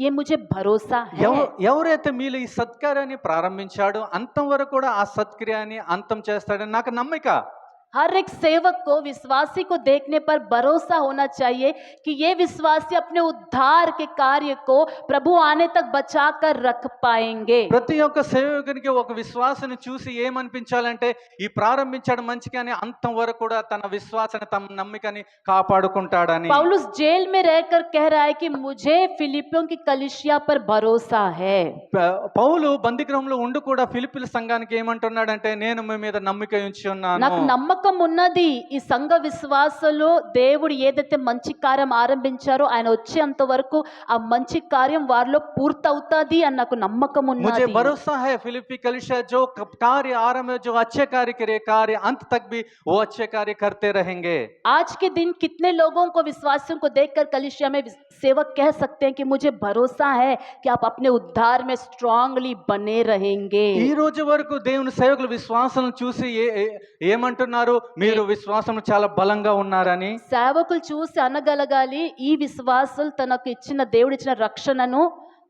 ये मुझे भरोसा है। ఎవరైతే మీలో ఈ సత్కార్యాన్ని ప్రారంభించాడో అంతం వరకు కూడా ఆ సత్క్రియని అంతం చేస్తాడని నాకు నమ్మిక. हर एक सेवक को विश्वासी को देखने पर भरोसा होना चाहिए कि ये विश्वासी अपने उद्धार के कार्य को प्रभु आने तक बचा कर रख पाएंगे। ప్రతి ఒక్క సేవకునికి ఒక విశ్వాసాన్ని చూసి ఏమనిపించాలంటే ఈ ప్రారంభించడం మంచి కానీ అంతం వరకు కూడా తన విశ్వాసాన్ని తమ నమ్మికని కాపాడుకుంటాడని. पौलुस जेल में रहकर कह रहा है कि मुझे फिलिपियों की कलीसिया पर भरोसा है। పౌలు బందిగృహంలో ఉండి కూడా ఫిలిప్పీల సంఘానికి ఏమంటున్నాడంటే నేను మీ మీద నమ్మిక ఉంచి ఉన్నాను. నాకు నమ్మకం ఉన్నది ఈ సంఘ విశ్వాసులు దేవుడు ఏదైతే మంచి కార్యం ఆరంభించారో ఆయన వచ్చేంత వరకు ఆ మంచి కార్యం వారిలో పూర్తవుతుంది అని నాకు నమ్మకం मुझे ఉన్నది। भरोसा है फिलिप्पी कलीसिया जो कार्य आरंभ में जो अच्छे कार्य करे कार्य अंत तक भी वो अच्छे कार्य करते रहेंगे। आज के दिन कितने लोगों को विश्वासियों को देखकर कलीसिया में सेवक कह सकते हैं कि मुझे भरोसा है कि आप अपने उद्धार में स्ट्रांगली बने रहेंगे। ఈ రోజు వరకు దేవుని సేవకుల విశ్వాసం చూసి ఏమంటున్నారు మీరు విశ్వాసంలో చాలా బలంగా ఉన్నారని. సేవకులు చూసి అనగలగాలి ఈ విశ్వాసులు తనకు ఇచ్చిన దేవుడు ఇచ్చిన రక్షణను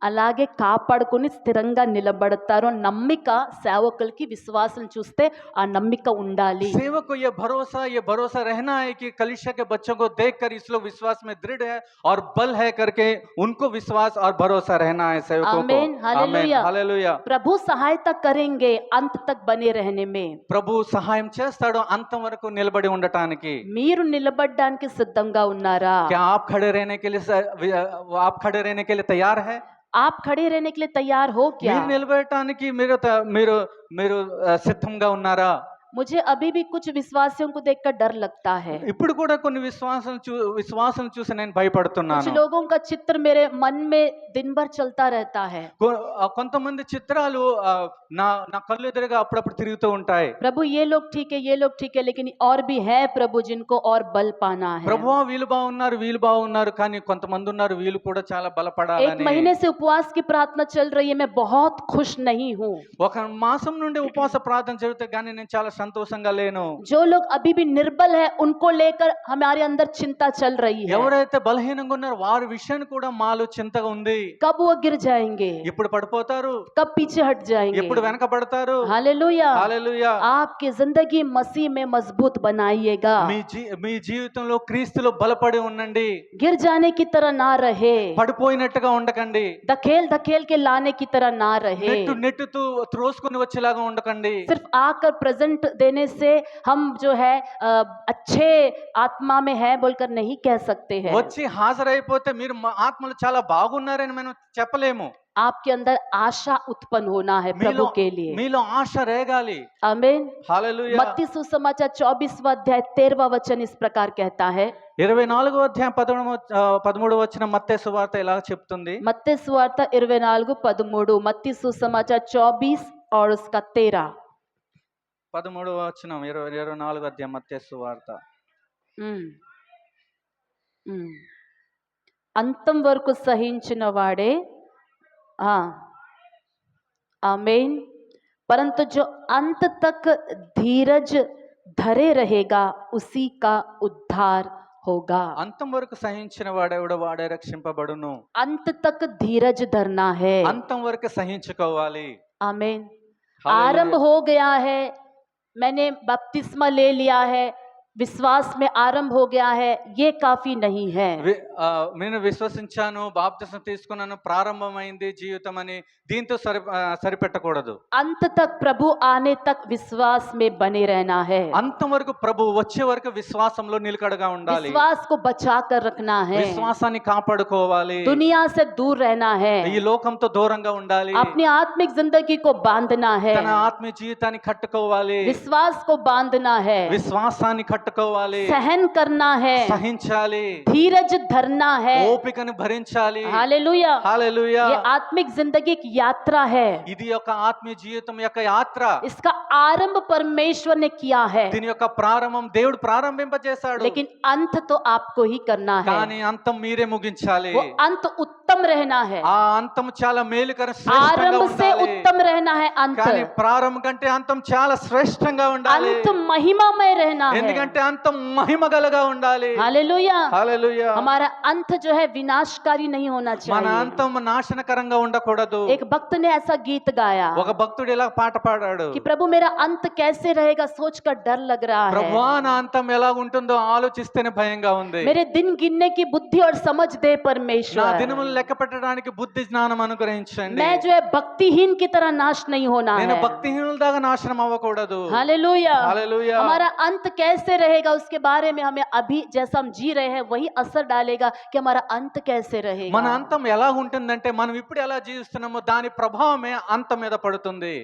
అలాగే కాపాడుకొని స్థిరంగా నిలబడతారు నమ్మిక సేవకులకి విశ్వాసం చూస్తే ఆ నమ్మిక ఉండాలి। सेवक को ये भरोसा रहना है कि कलीसिया के बच्चों को देखकर इस लोग विश्वास में दृढ़ है और बल है करके उनको विश्वास और भरोसा रहना है सेवकों को। आमीन, हालेलुया। हालेलुया। प्रभु सहायता करेंगे अंत तक बने रहने में। ప్రభు సహాయం చేస్తాడు అంతం వరకు నిలబడి ఉండటానికి। మీరు నిలబడడానికి సిద్ధంగా ఉన్నారా? क्या आप खड़े रहने के लिए तैयार है? आप खड़े रहने के लिए तैयार हो क्या? మీరు నిలబడటానికి మీరు సిద్ధంగా ఉన్నారా? मुझे अभी भी कुछ विश्वासियों को देखकर डर लगता है। ఇప్పుడు కూడా కొన్ని విశ్వాసం చూసి నేను భయపడుతున్నాను। कुछ लोगों का चित्र मेरे मन में दिन भर चलता रहता है। కొంతమంది చిత్రాలు నా కళ్ళు ఎదురుగా అప్పుడప్పుడు తిరుగుతూ ఉంటాయి। प्रभु ये लोग ठीक है लेकिन और भी है प्रभु जिनको और बल पाना है। ప్రభువా వీళ్ళు బాగున్నారు కానీ కొంతమంది ఉన్నారు వీళ్ళు కూడా చాలా బలపడాలని। एक महीने से उपवास की प्रार्थना चल रही है, मैं बहुत खुश नहीं हूँ। ఒక మాసం నుండి ఉపవాస ప్రార్థన జరుగుతే గానీ నేను చాలా సంతోషంగా లేను। जो लोग अभी भी निर्बल है उनको लेकर हमारे अंदर चिंता चल रही है। ఎవరైతే బలహీనంగా ఉన్నారో వారి విషయాన్ని కూడా మాలో చింతగా ఉంది। कब वो गिर जाएंगे? ఇప్పుడు పడిపోతారు। कब पीछे हट जाएंगे? ఎప్పుడు వెనకబడతారు? हालेलुया। हालेलुया। आपकी जिंदगी मसीह में मजबूत बनाइएगा। మీ జీవితంలో క్రీస్తులో బలపడి ఉండండి। गिर जाने की तरह ना रहे, పడిపోయినట్టుగా ఉండకండి। धकेल के लाने की तरह ना रहे, నెట్టుతూ త్రోసుకొని వచ్చేలాగా ఉండకండి। सिर्फ आकर प्रेजेंट देने से हम जो है अच्छे आत्मा में है बोलकर नहीं कह सकते हैं। వచ్చి హాజరైపోతే మీరు ఆత్మలో చాలా బాగున్నారని మనం చెప్పలేము। आपके अंदर आशा उत्पन्न होना है प्रभु के लिए। మీలో ఆశ రేగాలి। आमीन। हालेलुया। मत्ती सुसमाचार 24वां अध्याय 13वां वचन इस प्रकार कहता है। 24వ అధ్యాయం 13వ వచనం మత్తయి సువార్త ఇలా చెప్తుంది। मत्ती सुवार्త 24:13, मत्ती सुसमाचार 24 और उसका 13। 13వ వచనం 24వ అధ్యాయం మత్తయి సువార్త। అంతం వరకు సహించిన వాడే आमीन, परंतु जो अंत तक धीरज धरे रहेगा उसी का उद्धार होगा। అంతం వరకు సహించిన వాడెవడో వాడే రక్షింపబడును। अंत तक धीरज धरना है। అంతం వరకు సహించుకోవాలి। आमीन। आरंभ हो गया है, मैंने बपतिस्मा ले लिया है, विश्वास में आरंभ हो गया है, ये काफी नहीं है। నేను విశ్వసించాను, బాప్తిస్మం తీసుకున్నాను, ప్రారంభమైంది జీవితం అని దీంతో సరిపెట్టకూడదు। अंत तक प्रभु आने तक विश्वास में बने रहना है। అంతం వరకు ప్రభు వచ్చే వరకు విశ్వాసంలో నిలకడగా ఉండాలి। विश्वास को बचा कर रखना है, విశ్వాసాన్ని కాపాడుకోవాలి। दुनिया से दूर रहना है, ఈ లోకంతో దూరంగా ఉండాలి। अपनी आत्मिक जिंदगी को बांधना है, తన ఆత్మీయ జీవితాన్ని కట్టుకోవాలి। विश्वास को बांधना है, విశ్వాసాన్ని కట్టుకోవాలి। सहन करना है, సహించాలి। धीरज धरना है, ఓపికను భరించాలి। हालेलुया। हालेलुया। ये आत्मिक जिंदगी की यात्रा है, ఇది ఒక ఆత్మీయ జీవితం యొక్క యాత్ర। इसका आरंभ परमेश्वर ने किया है, దీని యొక్క ప్రారంభం దేవుడు ప్రారంభింపజేశాడు। लेकिन अंत तो आपको ही करना है। కానీ అంతం మీరే ముగించాలి। वो अंत उत्तम रहना है, ఆ అంతం చాలా మేలుకర శ్రేష్టంగా आरंभ से ఉండాలి। उत्तम उत्तम रहना है, కానీ अंत ప్రారంభం కంటే అంతం చాలా శ్రేష్టంగా ఉండాలి. अंत महिमामय रहना है। ఎందుకంటే అంతం మహిమగలగా ఉండాలి. हालेलुया। హల్లెలూయా. हमारा अंत जो है विनाशकारी नहीं होना మన चाहिए। అంతం నాశనకరంగా ఉండకూడదు. एक भक्त ने ऐसा गीत गाया ఒక భక్తుడు ఇలా పాట పాడాడు, कि प्रभु मेरा अंत कैसे रहेगा सोचकर डर लग रहा है। ప్రభువా నా అంతం ఎలా ఉంటుందో ఆలోచిస్తేనే భయంగా ఉంది. मेरे दिन गिनने की बुद्धि और समझ दे నా परमेश्वर। దినములు లెక్క పెట్టడానికి బుద్ధి జ్ఞానం అనుగ్రహించండి. मैं जो है भक्तिहीन की तरह नाश नहीं होना నేను है। భక్తిహీనుల దాకా నాశనం అవ్వకూడదు. हालेलुया। హల్లెలూయా. हमारा अंत कैसे रहेगा उसके बारे में हमें अभी जैसा हम जी रहे हैं वही असर डालेगा कि हमारा अंत कैसे మన रहेगा। అంతం ఎలా ఉంటుందంటే మనం ఇప్పుడు ఎలా జీవిస్తున్నామో దాని ప్రభావమే అంతం మీద పడుతుంది.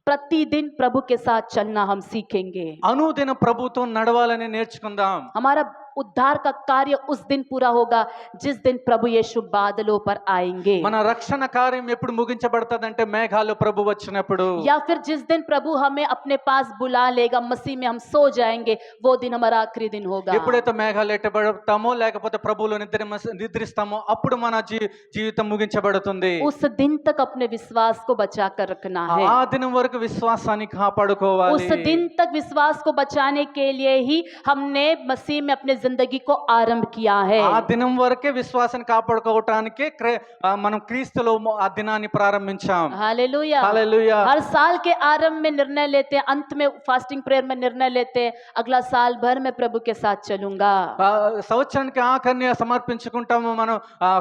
प्रतिदिन प्रभु के साथ चलना हम सीखेंगे। అనుదిన ప్రభుతో నడవాలని నేర్చుకుందాం. हमारा उद्धार का कार्य उस दिन पूरा होगा जिस दिन प्रभु यीशु बादलों पर आएंगे, మన రక్షణ కార్యం ఎప్పుడు ముగించబడతదంటే మేఘాలు ప్రభు వచ్చినప్పుడు, या फिर जिस दिन प्रभु हमें अपने पास बुला लेगा, मसीह में हम सो जाएंगे, वो दिन हमारा आखिरी दिन होगा। ఎప్పుడైతే మేఘాలు ఎట్టబడతామో లేకపోతే ప్రభువులో నిద్రిస్తామో అప్పుడు మన జీవితం ముగించబడుతుంది. उस दिन तक अपने विश्वास को बचा कर रखना है। ఆ దినం వరకు విశ్వాసాన్ని కాపాడుకోవాలి. उस दिन तक विश्वास को बचाने के लिए ही हमने मसीह में अपने जिंदगी को आरंभ किया है। ఆ దినం వరకే విశ్వాసాన్ని కాపాడుకోవటానికే మనం క్రీస్తులో ఆ దినాన్ని ప్రారంభించాం. हालेलुया। హల్లెలూయా. हर साल के आरंभ में निर्णय लेते हैं, अंत में फास्टिंग प्रेयर में निर्णय लेते हैं, अगला साल भर मैं प्रभु के साथ चलूंगा। సంవత్సరానికి ఆఖరిని సమర్పించుకుంటాము మనం.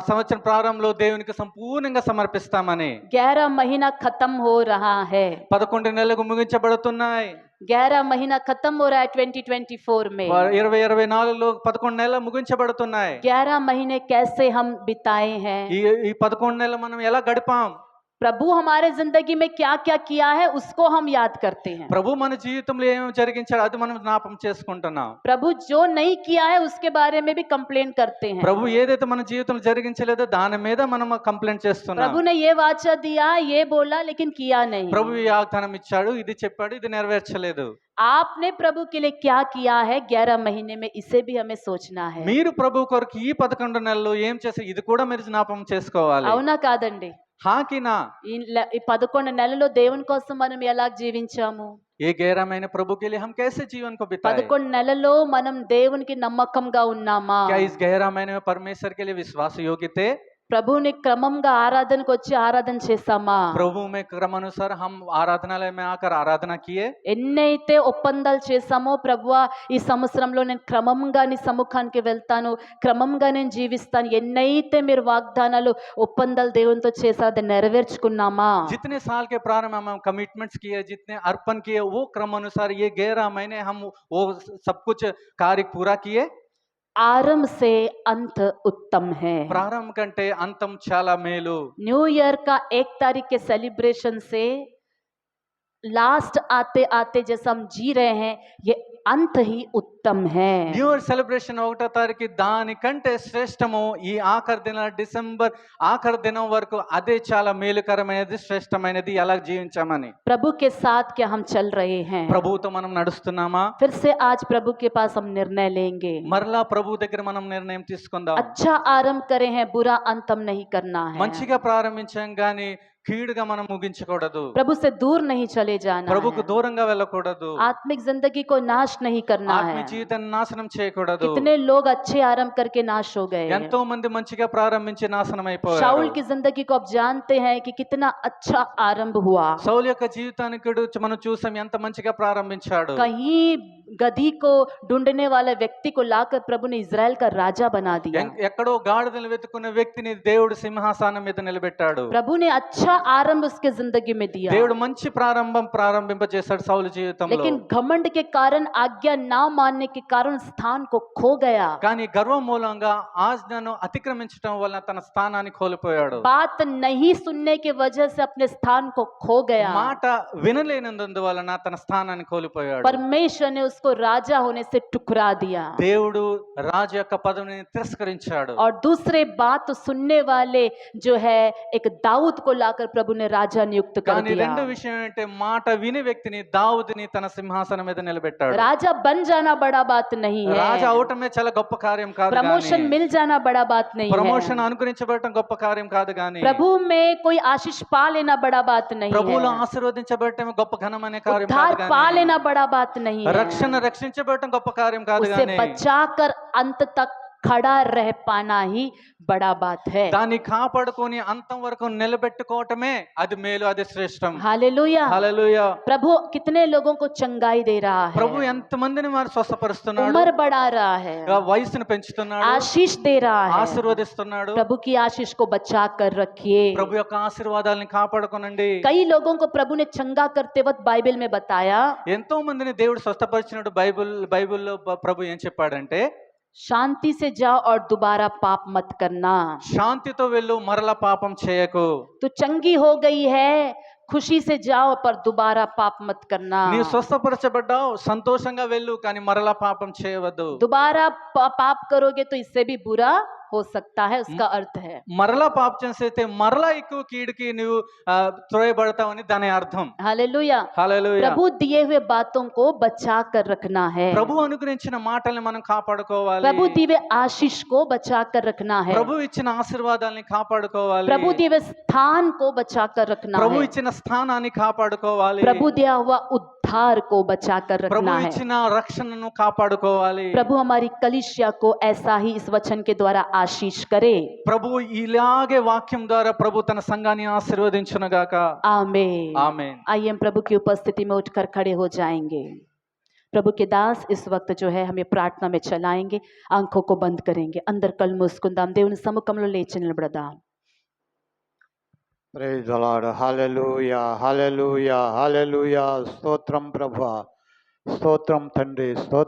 సంవత్సరం ప్రారంభంలో దేవునికి సంపూర్ణంగా సమర్పిస్తామని. 11 महीना खत्म हो रहा है। 11 నెలలకు ముగించబడుతున్నాయి. 11 महीना खत्म हो रहा है 2024 में। 2024లో 11 నెలలు ముగించబడుతున్నాయి. 11 महीने कैसे हम बिताए हैं, ఈ 11 నెలలు మనం ఎలా గడిపాం? प्रभु हमारे जिंदगी में क्या क्या किया है उसको हम याद करते हैं। ప్రభు మన జీవితంలో ఏమేమి జరిగించాడు అది మనం జ్ఞాపకం చేసుకుంటున్నాం. प्रभु जो नहीं किया है उसके बारे में भी कंप्लेन करते हैं। ప్రభు ఏదైతే మన జీవితంలో జరిగించలేదో దాని మీద మనం కంప్లైంట్ చేస్తున్నాం. प्रभु ने ये वाचा दिया, ये बोला, लेकिन किया नहीं। ప్రభు ఈ వాగ్దానం ఇచ్చాడు, ఇది చెప్పాడు, ఇది నెరవేర్చలేదు. आपने प्रभु के लिए क्या किया है 11 महीने में, इसे भी हमें सोचना है। మీరు ప్రభు కొరకు ఈ 11 నెలల్లో ఏం చేసి ఇది కూడా మీరు జ్ఞాపకం చేసుకోవాలి. అవునా కాదండి? హాకినా ఈ 11 నెలల్లో దేవుని కోసం మనం ఎలా జీవించాము? ఏ గైరమైన ప్రభు के लिए हम कैसे जीवन को बिताए? 11 నెలల్లో మనం దేవునికి నమ్మకంగా ఉన్నామా? क्या इस गहरा महीने में परमेश्वर के लिए विश्वास योग्य थे? ప్రభుని క్రమంగా ఆరాధనకు వచ్చి ఆరాధన చేసామా? प्रभु में क्रमानुसार हम आराधनालय में आकर आराधना किए. ఎన్నైతే ఒప్పందాలు చేసామో, ప్రభువా ఈ సంవత్సరంలో నేను క్రమంగా నీ సముఖానికి వెళ్తాను, క్రమంగా నేను జీవిస్తాను, ఎన్నైతే మీరు వాగ్దానాలు ఒప్పందాలు దేవునితో చేశారో అది నెరవేర్చుకున్నామా? जितने साल के प्रारंभ में हम कमिटमेंट्स किए, जितने अर्पण किए, वो क्रमानुसार ये 11 महीने हम वो सब कुछ कार्य पूरा किए. आरंभ से अंत उत्तम है। प्रारंभ कंटे अंतम చాలా మేలు. न्यू ईयर का 1 तारीख के सेलिब्रेशन से लास्ट आते आते जैसा हम जी रहे हैं, ये अंत ही उत्तम है। న్యూ ఇయర్ సెలబ్రేషన్ 1వ తారీఖు దానికంటే శ్రేష్టము ఈ ఆఖరి దిన డిసెంబర్ ఆఖరి దినం వరకు అదే చాలా మేలుకరమైనది, శ్రేష్టమైనది ఎలా జీవించామని. प्रभु के साथ क्या हम चल रहे हैं? ప్రభువుతో మనం నడుస్తున్నామా? फिर से आज प्रभु के पास हम निर्णय लेंगे। మరలా ప్రభు దగ్గర మనం నిర్ణయం తీసుకుందాం. अच्छा आरंभ करे हैं, बुरा अंतम नहीं करना है। మంచిగా ప్రారంభించాం గాని కీడుగా మనం ముగించకూడదు. प्रभु से दूर नहीं चले जाना ప్రభుకు है। దూరంగా వెళ్ళకూడదు. आत्मिक जिंदगी को नाश नहीं करना ఆత్మ है। జీవితాన్ని నాశనం చేయకూడదు. कितने लोग अच्छे आरंभ करके नाश हो गए हैं। ఎంతో మంది మంచిగా ప్రారంభించి నాశనం అయిపోయారు. शाऊल की जिंदगी को आप जानते हैं कि कितना अच्छा आरंभ हुआ। సౌలు యొక్క జీవితానికి మనం చూసాం ఎంత మంచిగా ప్రారంభించాడు. कहीं गधी को ढूंढने वाले व्यक्ति को लाकर प्रभु ने इजराइल का राजा बना दिया। ఎక్కడో గాడిదలు వెతుకున్న వ్యక్తిని దేవుడు సింహాసనం మీద నిలబెట్టాడు. प्रभु ने अच्छा आरंभ उसके जिंदगी में दिया। దేవుడు మంచి ప్రారంభింపజేశాడు సౌలు జీవితంలో. लेकिन घमंड के कारण, आज्ञा ना मानने के कारण स्थान को खो गया। కానీ గర్వం మూలంగా ఆజ్ఞను అతిక్రమించడం వలన తన స్థానాన్ని కోల్పోయాడు. बात नहीं सुनने की वजह से अपने स्थान को खो गया। మాట వినలేనందువలన తన స్థానాన్ని కోల్పోయాడు. परमेश्वर ने उस उसको राजा होने से ठुकरा दिया దేవుడు రాజు యొక్క పదవిని తిరస్కరించాడు. और दूसरे बात सुनने वाले जो है एक दाऊद को लाकर प्रभु ने राजा नियुक्त कर కానీ दिया। రెండో విషయం ఏంటంటే మాట విని వ్యక్తిని దావీదుని తన సింహాసనం మీద నిలబెట్టాడు. राजा बन जाना बड़ा बात नहीं రాజు है, అవటమే చాలా గొప్ప కార్యం కాదు प्रमोशन గాని, मिल जाना बड़ा बात नहीं ప్రమోషన్ है, అనుగ్రహించబడటం గొప్ప కార్యం కాదు గాని, प्रभु में कोई आशीष पा लेना बड़ा बात नहीं ప్రభువులో है, ఆశీర్వదించబడటమే గొప్ప ఘనమైన కార్యం उद्धार కాదు पा గాని, लेना बड़ा बात नहीं है, రక్షించబడటం గొప్ప కార్యం కాదు उसे గాని, बचाकर अंत तक खड़ा रह पाना ही बड़ा बात है। దాన్ని కాపాడుకొని అంతం వరకు నిలబెట్టుకోవటమే అది మేలు, అది శ్రేష్టం. हालेलुया। హల్లెలూయా. प्रभु कितने लोगों को चंगाई दे रहा ప్రభు है, ఎంతమందిని మరి స్వస్థపరుస్తున్నాడు, उम्र बढ़ा रहा है, వయసును పెంచుతున్నాడు, आशीष दे रहा है। ఆశీర్వదిస్తున్నాడు. प्रभु की आशीष को बचा कर रखिए। ప్రభు యొక్క ఆశీర్వాదాలని కాపాడుకోనండి. कई लोगों को प्रभु ने चंगा करते वक्त बाइबल में बताया, ఎంతో మందిని దేవుడు స్వస్థపరిచినట్టు బైబిల్లో ప్రభు ఏం చెప్పాడంటే, शांति से जाओ और दोबारा पाप मत करना। శాంతితో వెళ్ళు, మరల పాపం చేయకు. तो चंगी हो गई है, खुशी से जाओ पर दोबारा पाप मत करना। నీవు స్వస్థపరచబడ్డావు, సంతోషంగా వెళ్ళు, కానీ మరలా పాపం చేయవద్దు. दोबारा पाप करोगे तो इससे भी बुरा हो सकता है, उसका अर्थ है। మరలా పాపం చేస్తే మరలా ఎక్కువ కీడుకి నువ్వు త్రోయబడతావని దాని అర్థం. हालेलुया। హల్లెలూయా. प्रभु दिए हुए बातों को बचा कर रखना है, ప్రభు అనుగ్రహించిన మాటల్ని మనం కాపాడుకోవాలి. प्रभु दिए हुए आशीष को बचा कर रखना है, ప్రభు ఇచ్చిన ఆశీర్వాదాలని కాపాడుకోవాలి. प्रभु दिए हुए स्थान को बचा कर रखना ప్రభు है, ఇచ్చిన స్థానాన్ని కాపాడుకోవాలి. प्रभु दिया हुआ उद्धार को बचा कर ప్రభు रखना है। ఇచ్చిన రక్షణను కాపాడుకోవాలి. प्रभु हमारी कलीसिया को ऐसा ही इस वचन के द्वारा आशीष करे। ప్రభు ఇలాగే వాక్యం ద్వారా ప్రభు తన సంఘాన్ని ఆశీర్వదించునుగాక. आमीन। ఆమేన్. आइए हम प्रभु की उपस्थिति में उठकर खड़े हो जाएंगे। प्रभु के दास इस वक्त जो है हमें प्रार्थना में चलाएंगे, आंखों को बंद करेंगे, अंदर कल मुस्कुंदाम దేవుని సముఖంలో లేచి నిలబడదాం। Praise the Lord. Hallelujah, hallelujah, hallelujah. స్తోత్రం ప్రభువా, స్తోత్రం తండ్రి, స్తోత్రం.